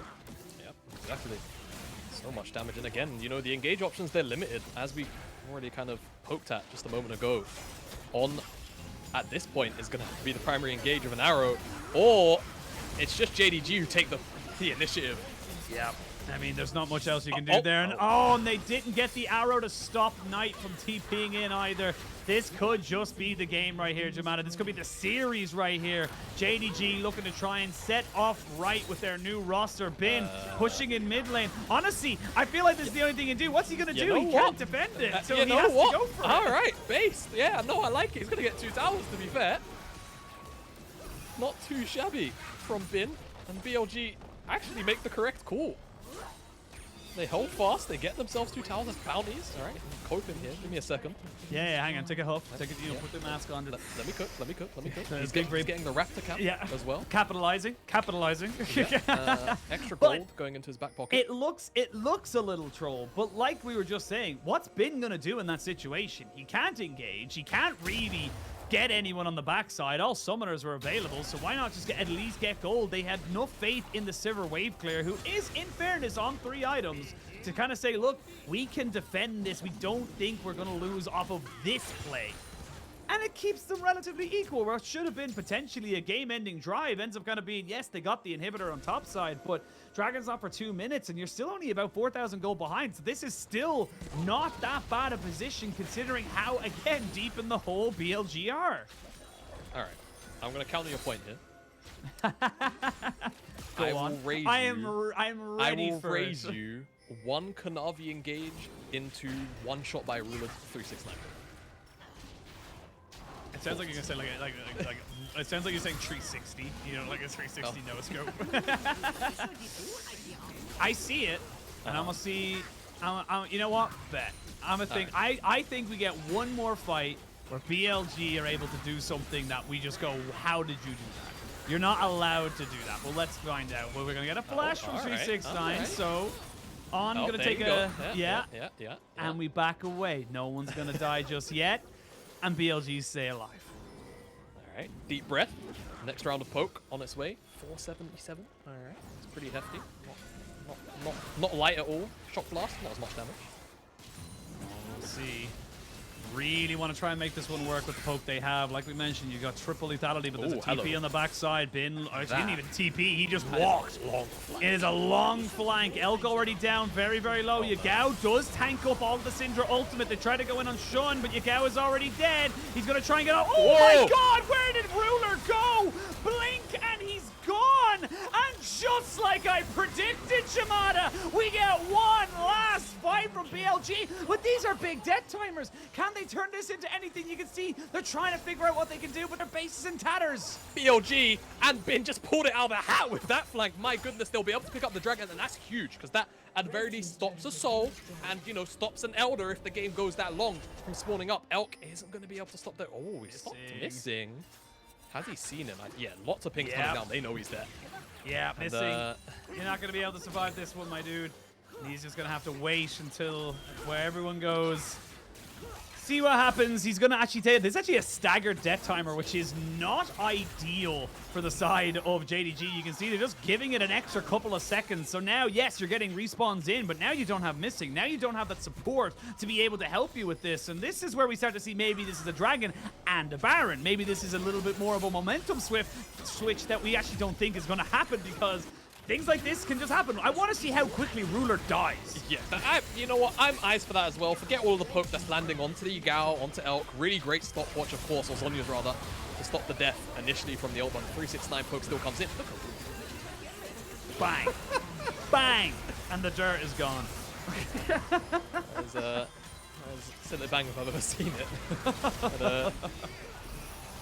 Yep, exactly. So much damage. And again, you know, the engage options, they're limited, as we already kind of poked at just a moment ago. At this point, is going to be the primary engage of an arrow, or it's just JDG who take the initiative. Yeah. I mean, there's not much else you can do there. And they didn't get the arrow to stop Knight from TPing in either. This could just be the game right here, Jamada. This could be the series right here. JDG looking to try and set off right with their new roster. Bin pushing in mid lane. Honestly, I feel like this is the only thing he can do. What's he going to do? He can't defend it, so he has to go for it. All right, base. Yeah, no, I like it. He's going to get 2 towers, to be fair. Not too shabby from Bin. And BLG actually make the correct call. They hold fast, they get themselves 2 towers as bounties. All right, cope in here. Give me a second. Yeah, hang on. Take a huff. Take it, put the mask on. Let me cook. He's getting the Raptor cap as well. Capitalizing. Extra gold going into his back pocket. It looks a little troll, but like we were just saying, what's Bin gonna do in that situation? He can't engage. He can't really get anyone on the backside. All summoners were available, so why not just at least get gold? They had enough faith in the Sivir Wave Clear, who is, in fairness, on 3 items, to kind of say, look, we can defend this. We don't think we're going to lose off of this play. And it keeps them relatively equal, where it should have been potentially a game-ending drive. Ends up kind of being, yes, they got the inhibitor on top side, but Dragon's off for 2 minutes, and you're still only about 4,000 gold behind. So this is still not that bad a position, considering how, again, deep in the hole BLG are. All right. I'm going to counter your point here. Go on. I am ready for it. I will raise you 1 Kanavi engage into 1 shot by Ruler 369. It sounds like you're gonna say like it sounds like you're saying 360, like a 360 no scope. I see it, and I'm gonna see. You know what? Bet. I'm gonna think. I think we get 1 more fight where BLG are able to do something that we just go, how did you do that? You're not allowed to do that. Well, let's find out. Well, we're gonna get a flash from 369. So on gonna take a yeah, and we back away. No one's gonna die just yet. And BLG stay alive. All right, deep breath. Next round of poke on its way. 477. All right, it's pretty hefty. Not light at all. Shock blast, not as much damage. We'll see. Really want to try and make this one work with the poke they have. Like we mentioned, you got triple lethality, but there's a TP on the backside. Bin, he didn't even TP, he just walked. It is a long flank. Elk already down, very, very low. Yagao does tank up all the Syndra ultimate. They try to go in on Shun, but Yagao is already dead. He's going to try and get out. Oh my god, where did Ruler go? Blink, and he's gone. And just like I predicted, Shamada, we get 1 last fight from BLG. But these are big death timers. Can they turn this into anything? You can see they're trying to figure out what they can do, but their base is in tatters. BLG and Bin just pulled it out of the hat with that flank. My goodness, they'll be able to pick up the dragon, and that's huge, because that at the very least stops a soul and, stops an elder if the game goes that long from spawning up. Elk isn't going to be able to stop that. Oh, he stopped missing. Has he seen him? Yeah, lots of pings coming down. They know he's there. Yeah, and, missing. You're not going to be able to survive this one, my dude. He's just going to have to wait until where everyone goes. See what happens. He's going to actually take it. There's actually a staggered death timer, which is not ideal for the side of JDG. You can see they're just giving it an extra couple of seconds. So now, yes, you're getting respawns in, but now you don't have missing. Now you don't have that support to be able to help you with this. And this is where we start to see maybe this is a dragon and a baron. Maybe this is a little bit more of a momentum switch that we actually don't think is going to happen, because things like this can just happen. I want to see how quickly Ruler dies. Yeah, you know what? I'm eyes for that as well. Forget all of the poke that's landing onto the Yagao, onto Elk. Really great stopwatch, of course, or Zhonya's rather, to stop the death initially from the ult, but the 369 poke still comes in. Look. Bang. Bang. And the dirt is gone. That was silly bang if I've ever seen it. But,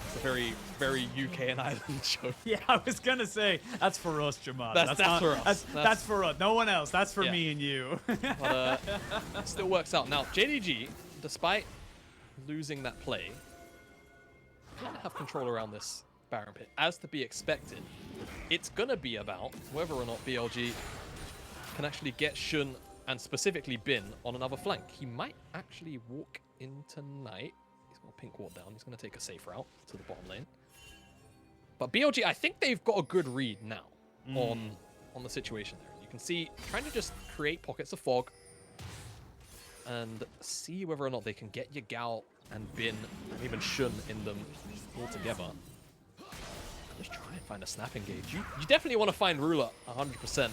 it's a very, very UK and Ireland show. Yeah, I was going to say, that's for us, Jamal. That's for us. That's for us. No one else. That's for me and you. But it still works out. Now, JDG, despite losing that play, can't have control around this Baron pit. As to be expected, it's going to be about whether or not BLG can actually get Shun and specifically Bin on another flank. He might actually walk in tonight. He's got a pink ward down. He's going to take a safe route to the bottom lane. But BLG, I think they've got a good read now on the situation there. You can see trying to just create pockets of fog and see whether or not they can get Yagao and Bin and even Shun in them all together. Just try and find a snap engage. You definitely want to find Ruler 100%.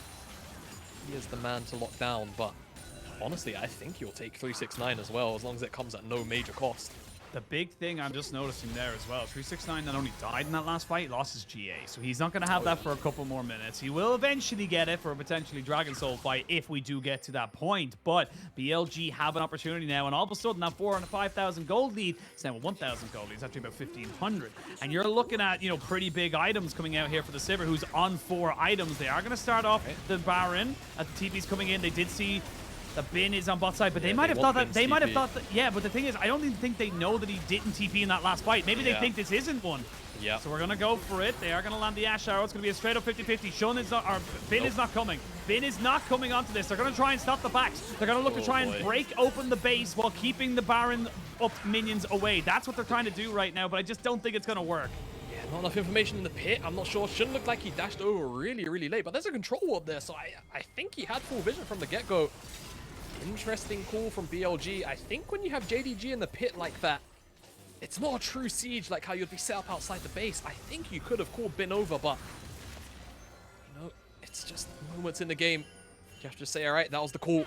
He is the man to lock down, but honestly, I think he'll take 369 as well, as long as it comes at no major cost. The big thing I'm just noticing there as well, 369 not only died in that last fight, he lost his GA, so he's not going to have that for a couple more minutes. He will eventually get it for a potentially Dragon Soul fight if we do get to that point, but BLG have an opportunity now, and all of a sudden that 4,000 and 5,000 gold lead is now 1,000 gold lead. It's actually about 1,500, and you're looking at, you know, pretty big items coming out here for the Sivir, who's on 4 items. They are going to start off the Baron as the TP's coming in. They did see the Bin is on bot side, but they might have thought that. They might have thought that. Yeah, but the thing is, I don't even think they know that he didn't TP in that last fight. Maybe they think this isn't one. Yeah. So we're gonna go for it. They are gonna land the Ash Arrow. It's gonna be a straight up 50-50. Shun is not, or Bin is not coming. Bin is not coming onto this. They're gonna try and stop the backs. They're gonna look to try and break open the base while keeping the Baron up minions away. That's what they're trying to do right now, but I just don't think it's gonna work. Yeah, not enough information in the pit. I'm not sure. Shouldn't look like he dashed over really, really late, but there's a control ward there, so I think he had full vision from the get-go. Interesting call from BLG. I think when you have JDG in the pit like that, it's not a true siege like how you'd be set up outside the base. I think you could have called Bin over, but you know, it's just moments in the game. You have to say, all right, that was the call.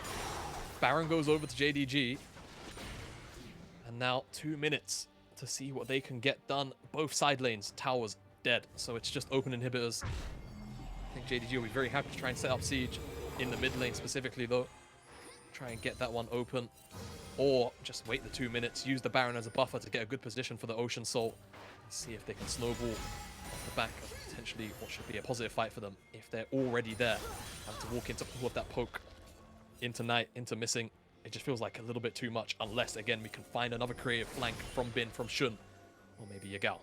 Baron goes over to JDG. And now 2 minutes to see what they can get done. Both side lanes, towers dead. So it's just open inhibitors. I think JDG will be very happy to try and set up siege in the mid lane specifically though. Try and get that one open, or just wait the 2 minutes, use the Baron as a buffer to get a good position for the Ocean Soul, and see if they can snowball off the back of potentially what should be a positive fight for them if they're already there. And to walk into all of that poke into Night, into missing, it just feels like a little bit too much, unless, again, we can find another creative flank from Bin, from Shun, or maybe Yagao.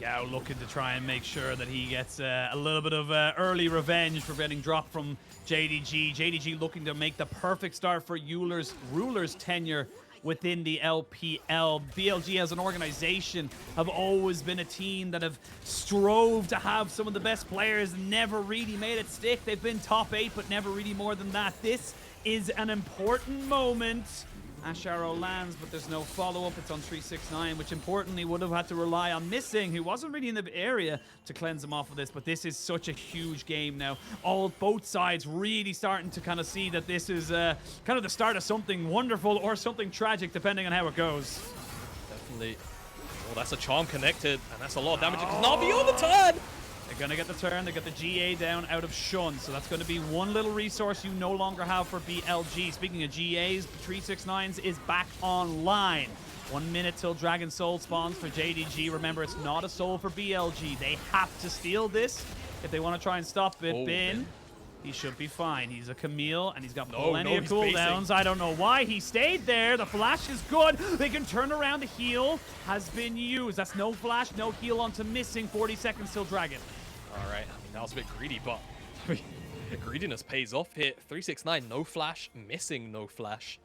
Yao looking to try and make sure that he gets a little bit of early revenge for getting dropped from JDG. JDG looking to make the perfect start for Ruler's tenure within the LPL. BLG as an organization have always been a team that have strove to have some of the best players, never really made it stick. They've been top 8, but never really more than that. This is an important moment. Ash Arrow lands, but there's no follow-up. It's on 369, which importantly would have had to rely on Missing, who wasn't really in the area to cleanse him off of this. But this is such a huge game now. Both sides really starting to kind of see that this is kind of the start of something wonderful or something tragic, depending on how it goes. Definitely. Oh, that's a charm connected, and that's a lot of damage. It does not be on the turn! They're going to get the turn. They get the GA down out of Shun. So that's going to be one little resource you no longer have for BLG. Speaking of GAs, 369s is back online. 1 minute till Dragon Soul spawns for JDG. Remember, it's not a soul for BLG. They have to steal this if they want to try and stop it. Bin, he should be fine. He's a Camille, and he's got plenty of cooldowns. I don't know why he stayed there. The flash is good. They can turn around. The heal has been used. That's no flash, no heal onto Missing. 40 seconds till Dragon. All right, I mean, that was a bit greedy, but greediness pays off here. 369, no flash, Missing no flash.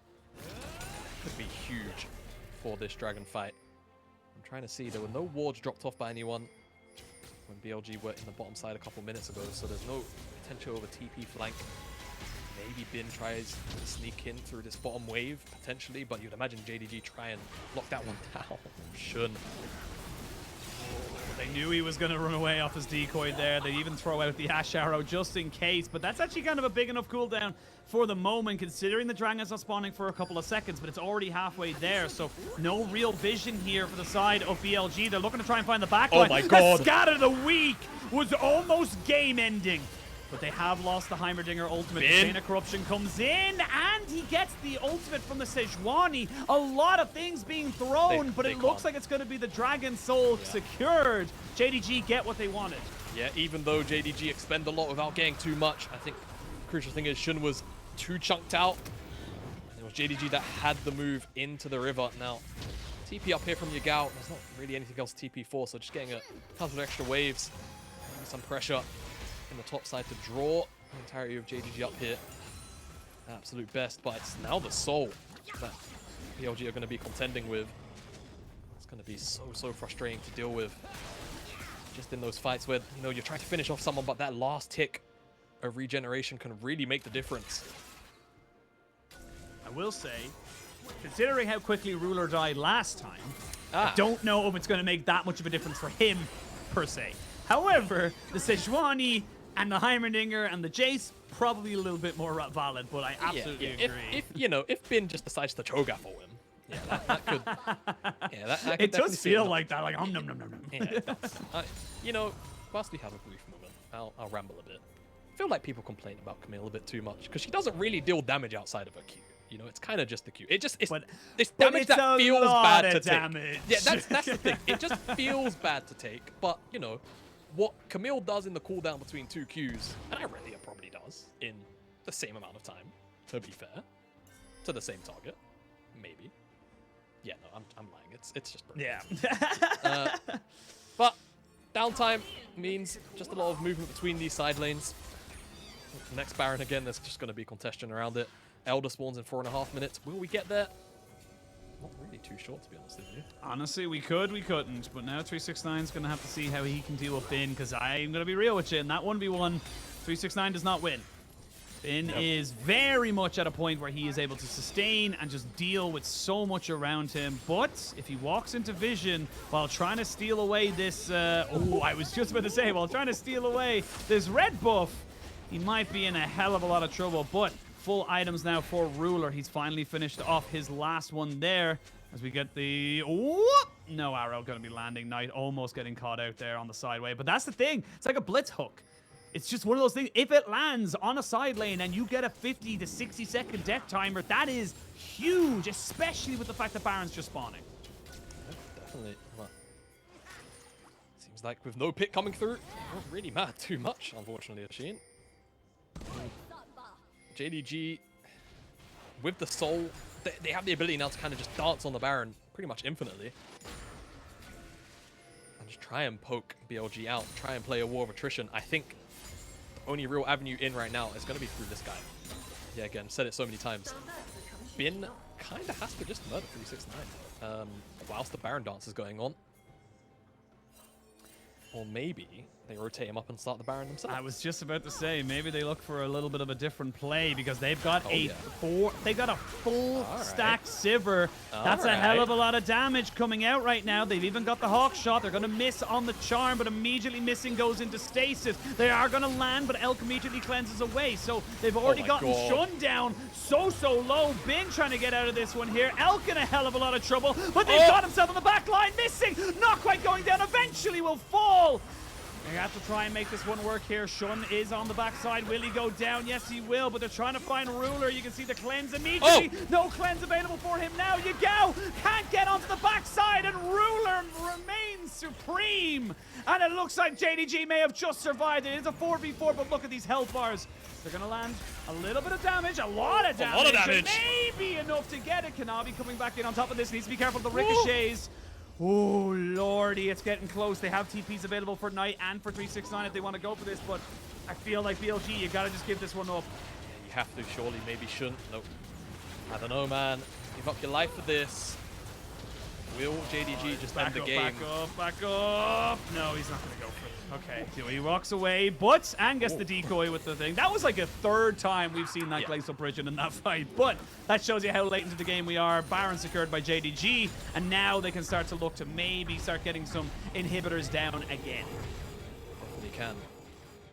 Could be huge for this Dragon fight. I'm trying to see, there were no wards dropped off by anyone when BLG were in the bottom side a couple minutes ago, so there's no potential of a TP flank. Maybe Bin tries to sneak in through this bottom wave, potentially, but you'd imagine JDG try and lock that one down. Shun. They They knew he was going to run away off his decoy there. They even throw out the Ash Arrow just in case. But that's actually kind of a big enough cooldown for the moment, considering the Dragon's not spawning for a couple of seconds, but it's already halfway there. So no real vision here for the side of BLG. They're looking to try and find the backline. Oh my god. The scat of the week was almost game-ending. But they have lost the Heimerdinger ultimate. The Chain of Corruption comes in, and he gets the ultimate from the Sejuani. A lot of things being thrown, but it looks like it's going to be the Dragon Soul secured. JDG get what they wanted. Yeah, even though JDG expend a lot without getting too much, I think the crucial thing is Shun was too chunked out. It was JDG that had the move into the river. Now, TP up here from Yagao. There's not really anything else TP for, so just getting a couple of extra waves, maybe some pressure in the top side to draw the entirety of JDG up here. Absolute best, but it's now the soul that BLG are going to be contending with. It's going to be so frustrating to deal with. Just in those fights where, you know, you're trying to finish off someone, but that last tick of regeneration can really make the difference. I will say, considering how quickly Ruler died last time, I don't know if it's going to make that much of a difference for him, per se. However, the Sejuani and the Heimerdinger and the Jace, probably a little bit more valid, but I absolutely agree. If Bin just decides to Cho'Gath for him, that could... Yeah, that could it does feel like that, like, nom. Yeah, it does. You know, whilst we have a brief moment, I'll ramble a bit. I feel like people complain about Camille a bit too much, because she doesn't really deal damage outside of her Q. You know, it's kind of just a Q. It's damage that feels bad to take. Yeah, that's the thing. It just feels bad to take, but, you know, what Camille does in the cooldown between two Qs, and Irelia probably does in the same amount of time, to be fair, to the same target, maybe. Yeah, no, I'm lying. It's just brilliant. Yeah. But downtime means just a lot of movement between these side lanes. Next Baron again, there's just going to be contention around it. Elder spawns in 4.5 minutes. Will we get there? Not really too short, to be honest with you. Honestly, we couldn't. But now 369 is going to have to see how he can deal with Bin, because I'm going to be real with you. In that 1v1, 369 does not win. Bin is very much at a point where he is able to sustain and just deal with so much around him. But if he walks into vision while trying to steal away this... I was just about to say, while trying to steal away this red buff, he might be in a hell of a lot of trouble. But full items now for Ruler. He's finally finished off his last one there. As we get the... No arrow going to be landing. Knight almost getting caught out there on the sideway. But that's the thing. It's like a blitz hook. It's just one of those things. If it lands on a side lane and you get a 50 to 60 second death timer, that is huge, especially with the fact that Baron's just spawning. Yeah, definitely. Well, seems like with no pick coming through, it won't really matter too much, unfortunately, Ashin. JDG, with the soul, they have the ability now to kind of just dance on the Baron pretty much infinitely. And just try and poke BLG out, try and play a war of attrition. I think the only real avenue in right now is going to be through this guy. Yeah, again, said it so many times. Bin kind of has to just murder 369 whilst the Baron dance is going on. Or maybe they rotate him up and start the Baron themselves. I was just about to say, maybe they look for a little bit of a different play, because they've got a full stack Sivir. That's a hell of a lot of damage coming out right now. They've even got the Hawk shot. They're going to miss on the charm, but immediately missing goes into stasis. They are going to land, but Elk immediately cleanses away. So they've already gotten Shun down so low. Bin trying to get out of this one here. Elk in a hell of a lot of trouble, but they've got himself on the back line, missing. Not quite going down. Eventually will fall. They have to try and make this one work here. Shun is on the backside. Will he go down? Yes, he will, but they're trying to find Ruler. You can see the cleanse immediately. No cleanse available for him now. Yagao can't get onto the backside, and Ruler remains supreme. And it looks like JDG may have just survived. It is a 4v4, but look at these health bars. They're going to land a little bit of damage, a lot of damage. Maybe enough to get it. Kanavi coming back in on top of this. Needs to be careful of the ricochets. Oh, lordy, it's getting close. They have TPs available for Knight and for 369 if they want to go for this, but I feel like BLG, you got to just give this one up. Yeah, you have to, surely. Maybe shouldn't. Nope. I don't know, man. Give up your life for this. Will JDG just Back end the up, game? back up. No, he's not going to go for it. Okay, so he walks away, but and gets the decoy with the thing. That was like a third time we've seen that Glacial Bridge in that fight, but that shows you how late into the game we are. Baron secured by JDG, and now they can start to look to maybe start getting some inhibitors down again. Definitely can.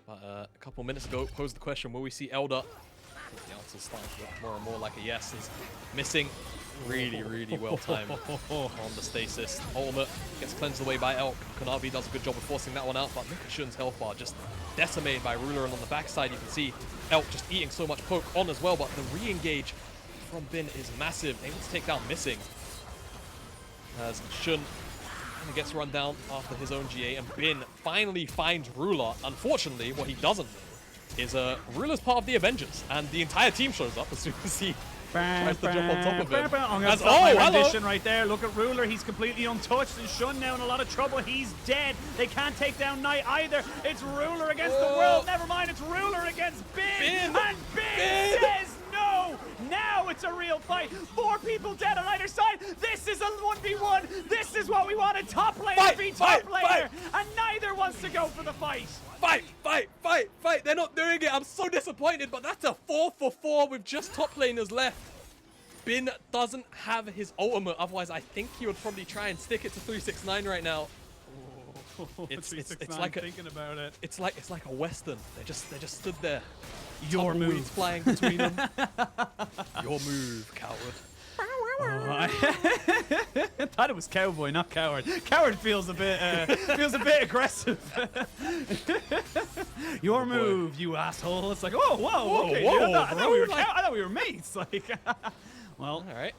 But a couple minutes ago, posed the question, will we see Elder? I think the answer's starting to look more and more like a yes. Is missing. Really, really well timed on the stasis. Ultimate gets cleansed away by Elk. Kanavi does a good job of forcing that one out, but look at Shun's health bar just decimated by Ruler, and on the backside you can see Elk just eating so much poke on as well, but the re-engage from Bin is massive. Able to take down Missing. As Shun kind of gets run down after his own GA, and Bin finally finds Ruler. Unfortunately, what he doesn't know is Ruler's part of the Avengers, and the entire team shows up as soon as he tries to jump on top of him. I'm going to stop my rendition right there. Look at Ruler. He's completely untouched. And Shun now in a lot of trouble. He's dead. They can't take down Knight either. It's Ruler against the world. Never mind. It's Ruler against Bin. And Bin says no. Now it's a real fight. 4 people dead on either side. This is a 1v1. This is what we wanted. Top laner v top laner. And neither wants to go for the fight. Fight! They're not doing it. I'm so disappointed, but that's a 4-for-4 with just top laners left. Bin doesn't have his ultimate, otherwise I think he would probably try and stick it to 369 right now. It's like thinking about it. It's like a western. They just stood there. Your move flying between them. Your move, coward. I thought it was cowboy, not coward. Coward feels a bit aggressive. Your move, you asshole. It's like, oh, whoa, okay. Dude, I thought we were mates. Like, well, all right.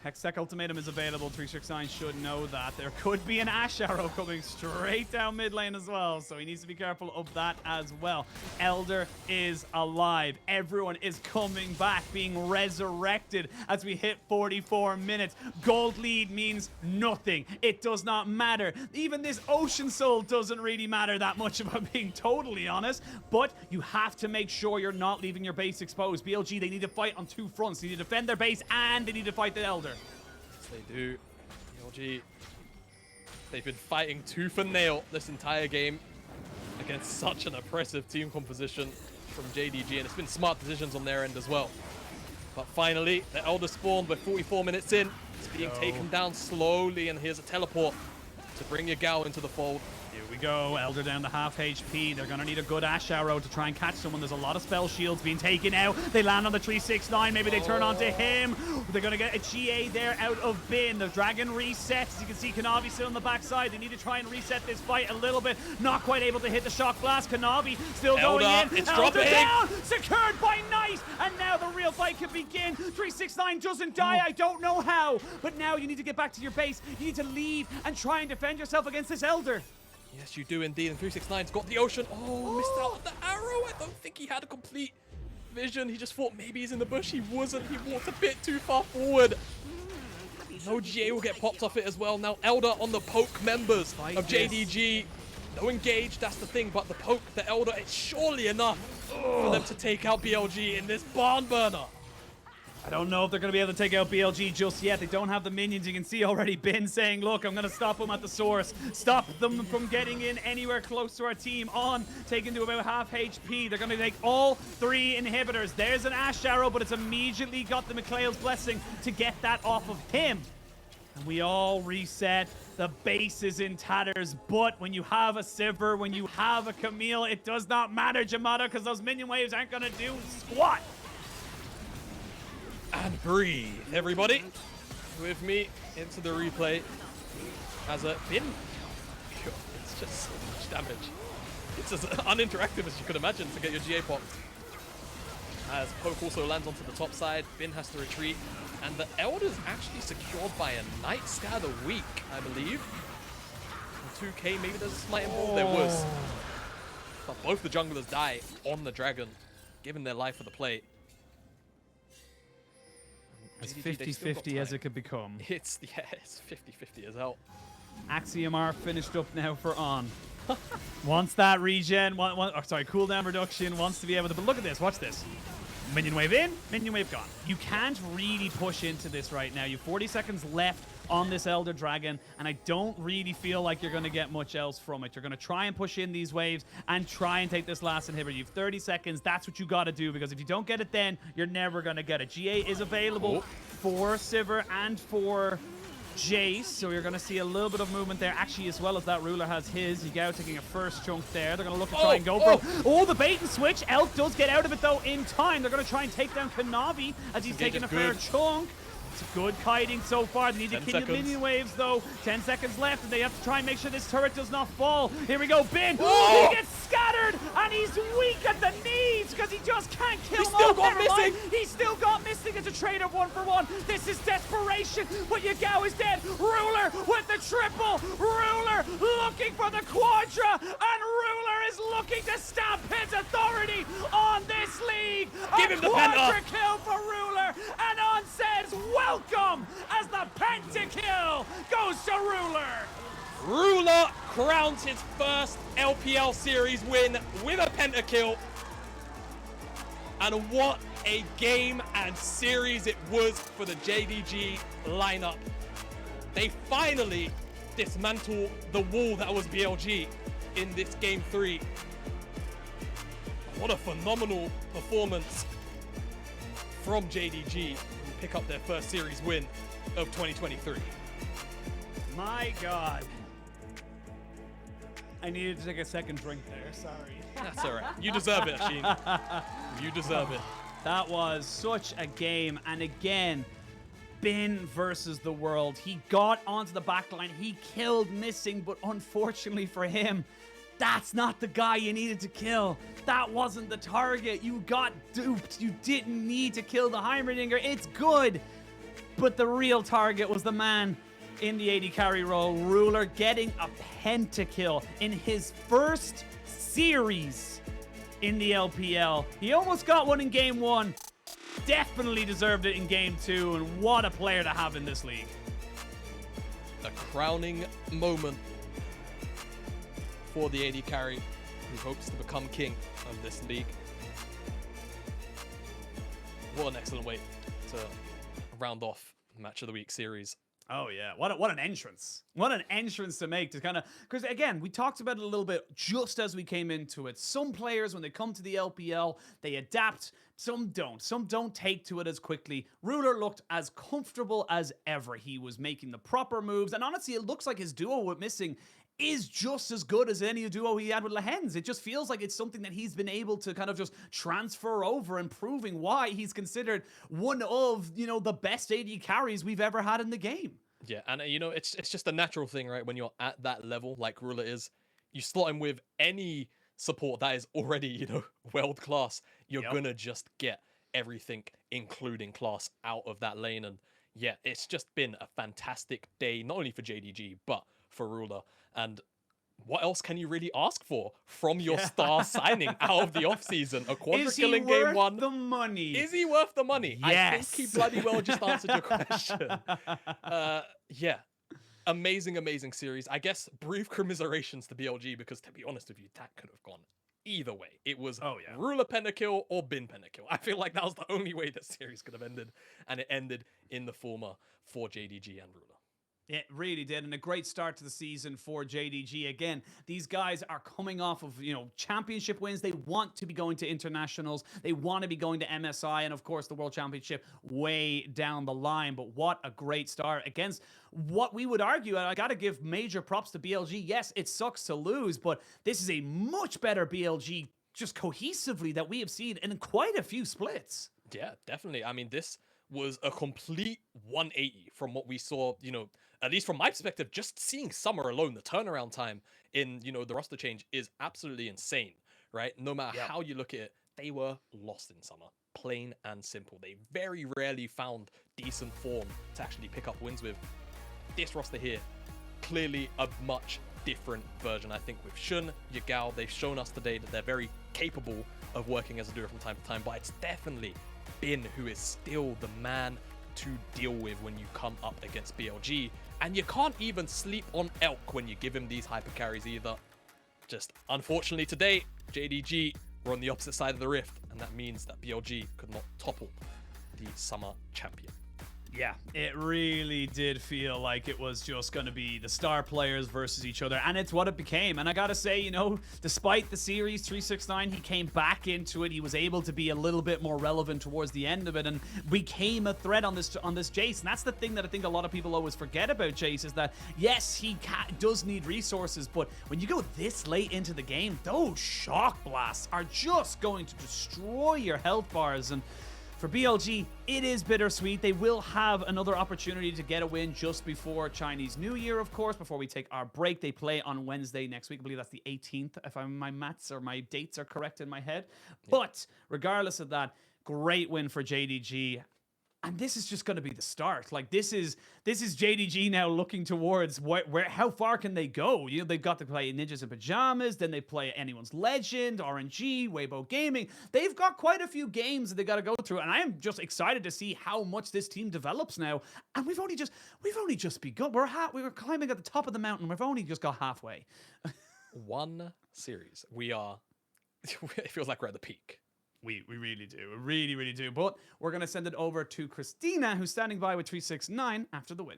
Hextech Ultimatum is available. 369 should know that. There could be an Ash Arrow coming straight down mid lane as well, so he needs to be careful of that as well. Elder is alive. Everyone is coming back, being resurrected as we hit 44 minutes. Gold lead means nothing. It does not matter. Even this Ocean Soul doesn't really matter that much, if I'm being totally honest, but you have to make sure you're not leaving your base exposed. BLG, they need to fight on 2 fronts. They need to defend their base and they need to fight the Elder. Yes, they do. BLG, they've been fighting tooth and nail this entire game against such an oppressive team composition from JDG, and it's been smart decisions on their end as well. But finally, the Elder spawned. We're 44 minutes in. It's being taken down slowly, and here's a teleport to bring Yagao into the fold. Here we go. Elder down to half HP. They're going to need a good Ash Arrow to try and catch someone. There's a lot of spell shields being taken out. They land on the 369. Maybe they turn onto him. They're going to get a GA there out of Bin. The dragon resets. As you can see, Kanavi still on the backside. They need to try and reset this fight a little bit. Not quite able to hit the shock blast. Kanavi still going in. It's Elder dropping. down. Secured by Knight. And now the real fight can begin. 369 doesn't die. I don't know how. But now you need to get back to your base. You need to leave and try and defend yourself against this Elder. Yes, you do indeed. And 369's got the Ocean. Oh, missed out on the arrow. I don't think he had a complete vision. He just thought maybe he's in the bush. He wasn't. He walked a bit too far forward. No GA will get popped off it as well. Now Elder on the poke members of JDG. No engage, that's the thing. But the poke, the Elder, it's surely enough for them to take out BLG in this barn burner. I don't know if they're going to be able to take out BLG just yet. They don't have the minions. You can see already Bin saying, look, I'm going to stop them at the source. Stop them from getting in anywhere close to our team. On, taken to about half HP. They're going to take all 3 inhibitors. There's an Ash Arrow, but it's immediately got the McLeod's Blessing to get that off of him. And we all reset. The base is in tatters, but when you have a Sivir, when you have a Camille, it does not matter, Jamada, because those minion waves aren't going to do squat. And breathe, everybody. With me into the replay. As a Bin. It's just so much damage. It's as uninteractive as you could imagine to get your GA popped. As Poke also lands onto the top side, Bin has to retreat. And the Elder's actually secured by a Night Scar the weak, I believe. In 2K, maybe there's a slight involved. There was. But both the junglers die on the dragon, giving their life for the play. As 50-50 as it could become. It's 50-50 as hell. Axiom R finished up now for On. Wants that regen, cooldown reduction, wants to be able to, but look at this, watch this. Minion wave in, minion wave gone. You can't really push into this right now. You have 40 seconds left on this Elder Dragon, and I don't really feel like you're going to get much else from it. You're going to try and push in these waves and try and take this last inhibitor. You have 30 seconds. That's what you got to do, because if you don't get it then, you're never going to get it. GA is available for Sivir and for Jace, so you're going to see a little bit of movement there. Actually, as well as that, Ruler has his. Yagao taking a first chunk there. They're going to look to try and go for the bait and switch. Elk does get out of it, though, in time. They're going to try and take down Kanavi as he's taking a fair chunk. It's good kiting so far. They need to kill the minion waves, though. 10 seconds left, and they have to try and make sure this turret does not fall. Here we go, Bin. He gets scattered, and he's weak at the knees because he just can't kill him. Still got missing. He still got missing. It's a trade of 1-for-1. This is desperation, but Yagao is dead. Ruler with the triple. Ruler looking for the quadra, and Ruler is looking to stamp his authority on this league. Give him the quadra kill for Ruler, and On says welcome as the pentakill goes to Ruler. Ruler crowns his first LPL series win with a pentakill. And what a game and series it was for the JDG lineup. They finally dismantled the wall that was BLG in this Game 3. What a phenomenal performance from JDG, who pick up their first series win of 2023. My God. I needed to take a second drink there, sorry. That's all right. You deserve it, Sheen. You deserve it. That was such a game, and again, Bin versus the world. He got onto the backline, he killed Missing, but unfortunately for him, that's not the guy you needed to kill. That wasn't the target. You got duped. You didn't need to kill the Heimerdinger. It's good, but the real target was the man in the AD carry role, Ruler, getting a pentakill in his first series in the LPL. He almost got one in Game 1. Definitely deserved it in Game 2, and what a player to have in this league. A crowning moment for the AD carry, who hopes to become king of this league. What an excellent way to round off Match of the Week series. Oh yeah, what an entrance. What an entrance to make, to kind of, because again, we talked about it a little bit just as we came into it. Some players, when they come to the LPL, they adapt. Some don't take to it as quickly. Ruler looked as comfortable as ever. He was making the proper moves, and honestly, it looks like his duo with Missing is just as good as any duo he had with Lehens. It just feels like it's something that he's been able to kind of just transfer over, and proving why he's considered one of, you know, the best AD carries we've ever had in the game. Yeah, and you know, it's just a natural thing, right? When you're at that level, like Ruler is, you slot him with any support that is already, you know, world class. You're gonna just get everything, including class, out of that lane. And yeah, it's just been a fantastic day, not only for JDG, but for Ruler. And what else can you really ask for from your star signing out of the offseason? A quadra kill in Game 1. The money? Is he worth the money? Yes. I think he bloody well just answered your question. Yeah. Amazing series. I guess brief commiserations to BLG, because to be honest with you, that could have gone either way. It was Ruler pentakill or Bin pentakill. I feel like that was the only way the series could have ended, and it ended in the former for JDG and Ruler. It really did, and a great start to the season for JDG. Again, these guys are coming off of, you know, championship wins. They want to be going to internationals. They want to be going to MSI, and of course the World Championship way down the line. But what a great start against what we would argue, and I got to give major props to BLG. Yes, it sucks to lose, but this is a much better BLG just cohesively that we have seen in quite a few splits. Yeah, definitely. I mean, this was a complete 180 from what we saw, you know, at least from my perspective. Just seeing Summer alone, the turnaround time in, you know, the roster change is absolutely insane, right? No matter how you look at it, they were lost in Summer, plain and simple. They very rarely found decent form to actually pick up wins with. This roster here, clearly a much different version. I think with Shun, Yagao, they've shown us today that they're very capable of working as a duo from time to time, but it's definitely Bin who is still the man to deal with when you come up against BLG. And you can't even sleep on Elk when you give him these hyper carries either. Just unfortunately today, JDG were on the opposite side of the rift, and that means that BLG could not topple the summer champion. Yeah, it really did feel like it was just going to be the star players versus each other, and it's what it became. And I gotta say, you know, despite the series 369, he came back into it. He was able to be a little bit more relevant towards the end of it, and became a threat on this Jace. And that's the thing that I think a lot of people always forget about Jace, is that yes, he does need resources, but when you go this late into the game, those shock blasts are just going to destroy your health bars. And for BLG, it is bittersweet. They will have another opportunity to get a win just before Chinese New Year, of course, before we take our break. They play on Wednesday next week. I believe that's the 18th, if my maths or my dates are correct in my head. But regardless of that, great win for JDG. And this is just going to be the start. Like, this is JDG now looking towards how far can they go? You know, they've got to play Ninjas in Pajamas, then they play Anyone's Legend, RNG, Weibo Gaming. They've got quite a few games that they got to go through, and I am just excited to see how much this team develops now. And we've only just begun. We were climbing at the top of the mountain. We've only just got halfway. One series. It feels like we're at the peak. We really do. We really, really do. But we're going to send it over to Christina, who's standing by with 369 after the win.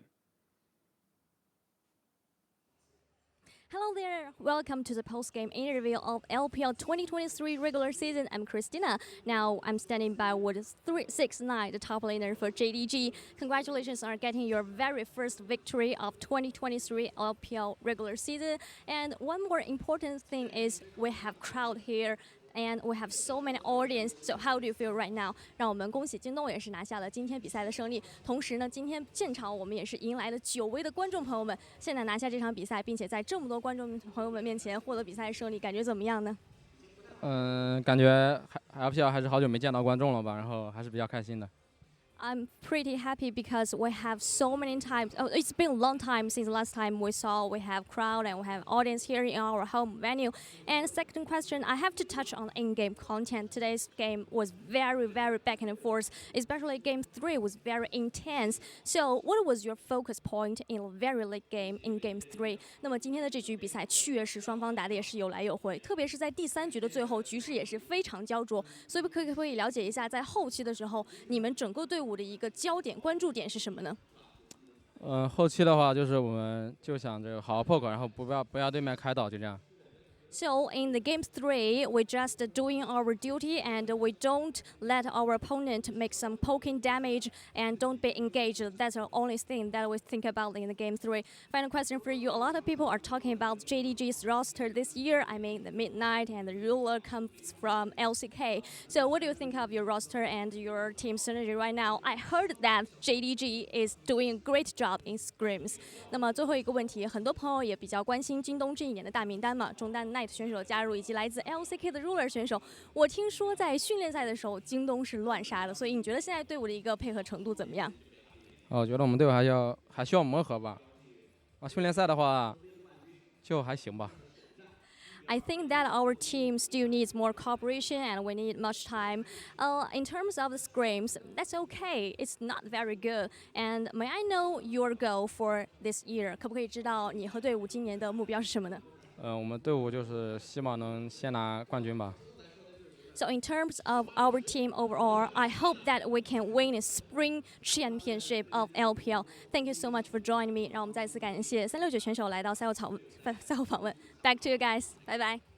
Hello there. Welcome to the post-game interview of LPL 2023 regular season. I'm Christina. Now I'm standing by with 369, the top laner for JDG. Congratulations on getting your very first victory of 2023 LPL regular season. And one more important thing is we have crowd here. And we have so many audience. So how do you feel right now? 让我们恭喜京东也是拿下了今天比赛的胜利。同时呢，今天现场我们也是迎来了久违的观众朋友们。现在拿下这场比赛，并且在这么多观众朋友们面前获得比赛的胜利，感觉怎么样呢？感觉LPL 还是好久没见到观众了吧，然后还是比较开心的。I'm pretty happy because we have so many times. Oh, it's been a long time since last time we have crowd and we have audience here in our home venue. And second question, I have to touch on in-game content. Today's game was very, very back and forth, especially Game 3 was very intense. So what was your focus point in a very late game in Game 3? 那么今天的这局比赛确实双方打的也是有来有回，特别是在第3局的最后，局势也是非常焦灼。所以可不可以了解一下，在后期的时候，你们整个队伍的一个焦点关注点是什么呢？后期的话就是我们就想这个好好破口，然后不要对面开导，就这样。So in the Game 3, we're just doing our duty and we don't let our opponent make some poking damage and don't be engaged. That's the only thing that we think about in the Game 3. Final question for you. A lot of people are talking about JDG's roster this year. I mean, the Midnight and the Ruler comes from LCK. So what do you think of your roster and your team synergy right now? I heard that JDG is doing a great job in scrims. 那么最后一个问题，很多朋友也比较关心京东这一年的大名单嘛，中单Night 选手加入以及来自 LCK 的 Ruler 选手，我听说在训练赛的时候京东是乱杀的，所以你觉得现在队伍的一个配合程度怎么样？我觉得我们队伍还需要磨合吧。训练赛的话就还行吧。I think that our team still needs more cooperation and we need much time. In terms of the scrims, that's okay. It's not very good. And may I know your goal for this year? 可不可以知道你和队伍今年的目标是什么呢？我们队伍就是希望能先拿冠军吧。So in terms of our team overall, I hope that we can win a spring championship of LPL. Thank you so much for joining me. 让我们再次感谢369选手来到赛后访问。Back to you guys. Bye bye.